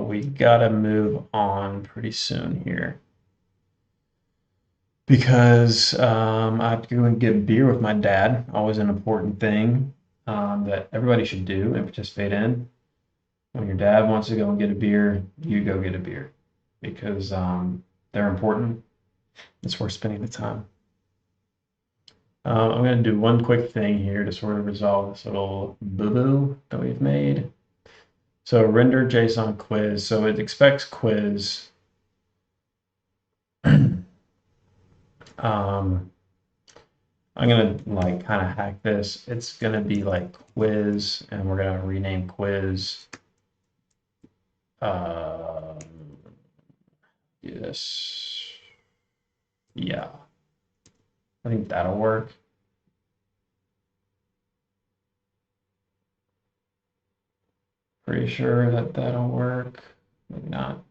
we gotta move on pretty soon here because I have to go and get beer with my dad. Always an important thing that everybody should do and participate in. When your dad wants to go and get a beer, you go get a beer because they're important. It's worth spending the time. I'm going to do one quick thing here to sort of resolve this little boo-boo that we've made. So render JSON quiz. So it expects quiz. I'm gonna like kind of hack this. It's gonna be like quiz, and we're gonna rename quiz. Um, yes, yeah, I think that'll work. Pretty sure that that'll work. Maybe not.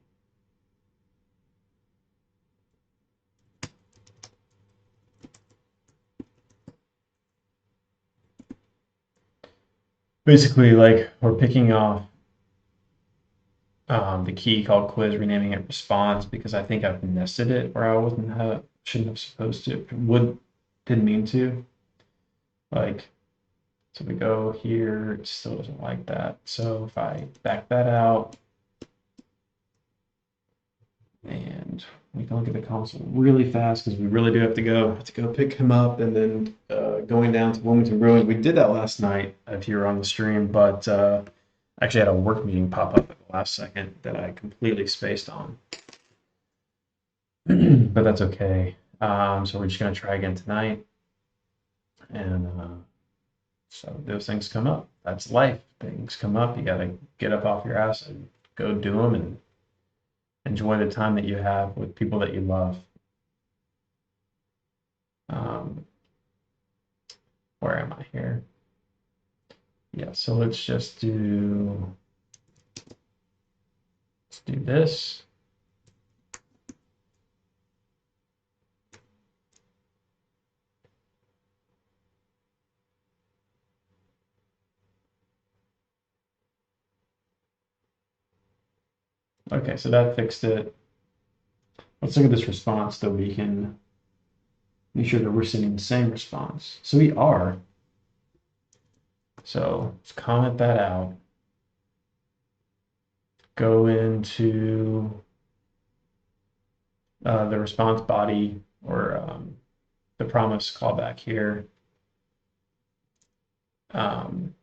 Basically, like we're picking off the key called quiz, renaming it response because I think I've nested it where I shouldn't have supposed to. Didn't mean to. Like, so we go here, it still doesn't like that. So if I back that out and we can look at the console really fast because we really do have to go pick him up and then going down to Wilmington Brewing. We did that last night if you were on the stream, but actually had a work meeting pop up at the last second that I completely spaced on. But that's okay. So we're just gonna try again tonight, and so those things come up. That's life. Things come up. You gotta get up off your ass and go do them and enjoy the time that you have with people that you love. Um, where am I here? Yeah, so let's do this. Okay, so that fixed it. Let's look at this response so we can make sure that we're sending the same response. So we are. So let's comment that out. Go into the response body or the promise callback here. Um,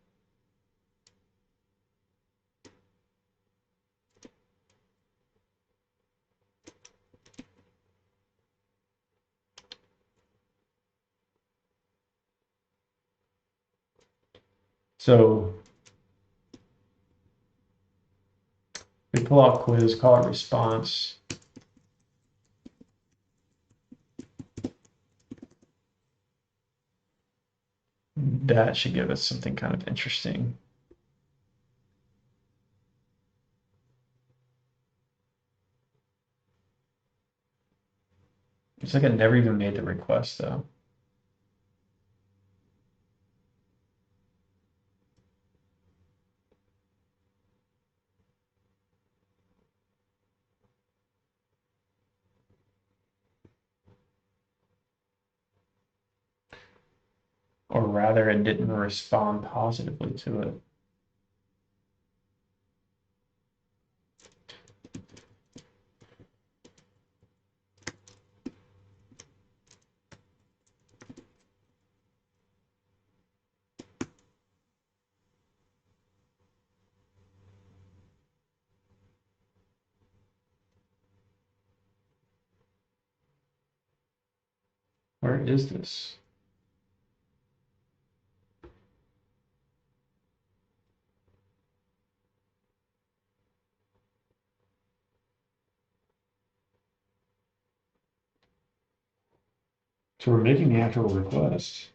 so we pull out quiz, call it response. That should give us something kind of interesting. It's like I never even made the request though. Or rather, it didn't respond positively to it. Where is this? So we're making the actual request.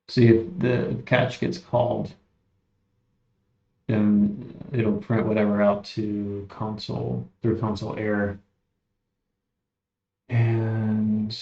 See if the catch gets called, then it'll print whatever out to console through console error. And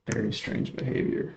very strange behavior.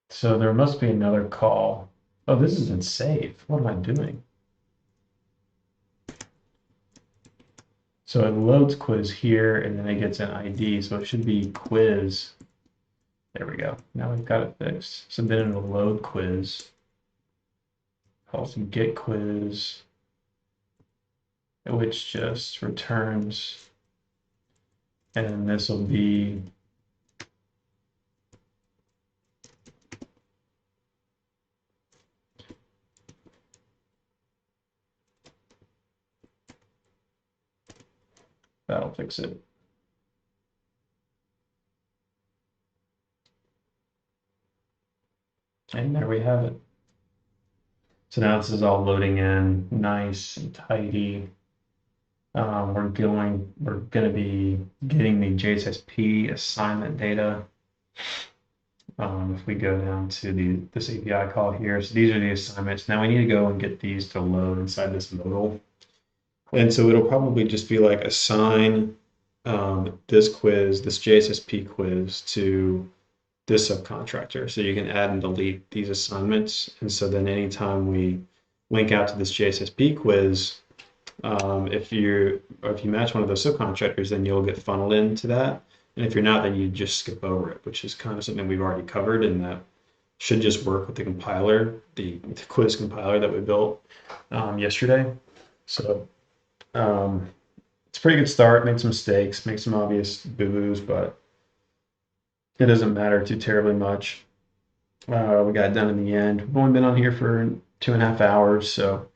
So there must be another call. Oh, this isn't safe. What am I doing? So it loads quiz here and then it gets an ID. So it should be quiz. There we go. Now we've got it fixed. So then it'll load quiz. Also get quiz, which just returns. And this will be that'll fix it. And there we have it. So now this is all loading in nice and tidy. We're going to be getting the JSSP assignment data. If we go down to this API call here, so these are the assignments. Now we need to go and get these to load inside this modal. And so it'll probably just be like assign this quiz, this JSSP quiz to this subcontractor. So you can add and delete these assignments. And so then anytime we link out to this JSSP quiz, if you match one of those subcontractors, then you'll get funneled into that. And if you're not, then you just skip over it, which is kind of something we've already covered, and that should just work with the compiler, the quiz compiler that we built yesterday. So it's a pretty good start. Made some mistakes, made some obvious boo-boos, but it doesn't matter too terribly much. We got it done in the end. We've only been on here for 2.5 hours, so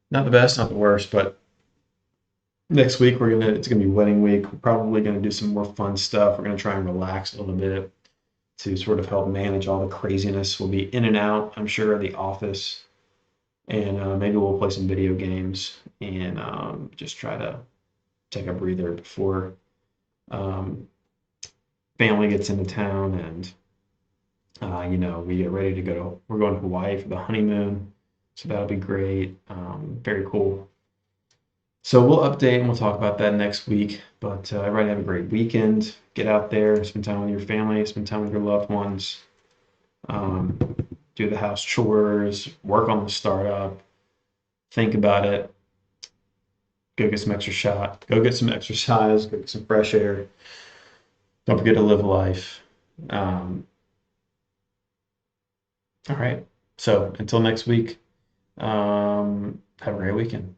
not the best, not the worst, but next week it's gonna be wedding week. We're probably gonna do some more fun stuff. We're gonna try and relax a little bit to sort of help manage all the craziness. We'll be in and out, I'm sure, of the office, and maybe we'll play some video games and just try to take a breather before family gets into town, and we get ready to go. We're going to Hawaii for the honeymoon, so that'll be great. Very cool. So we'll update and we'll talk about that next week. But everybody have a great weekend. Get out there, spend time with your family, spend time with your loved ones. Do the house chores, work on the startup, think about it. Go get some go get some exercise, go get some fresh air. Don't forget to live life. All right. So until next week, have a great weekend.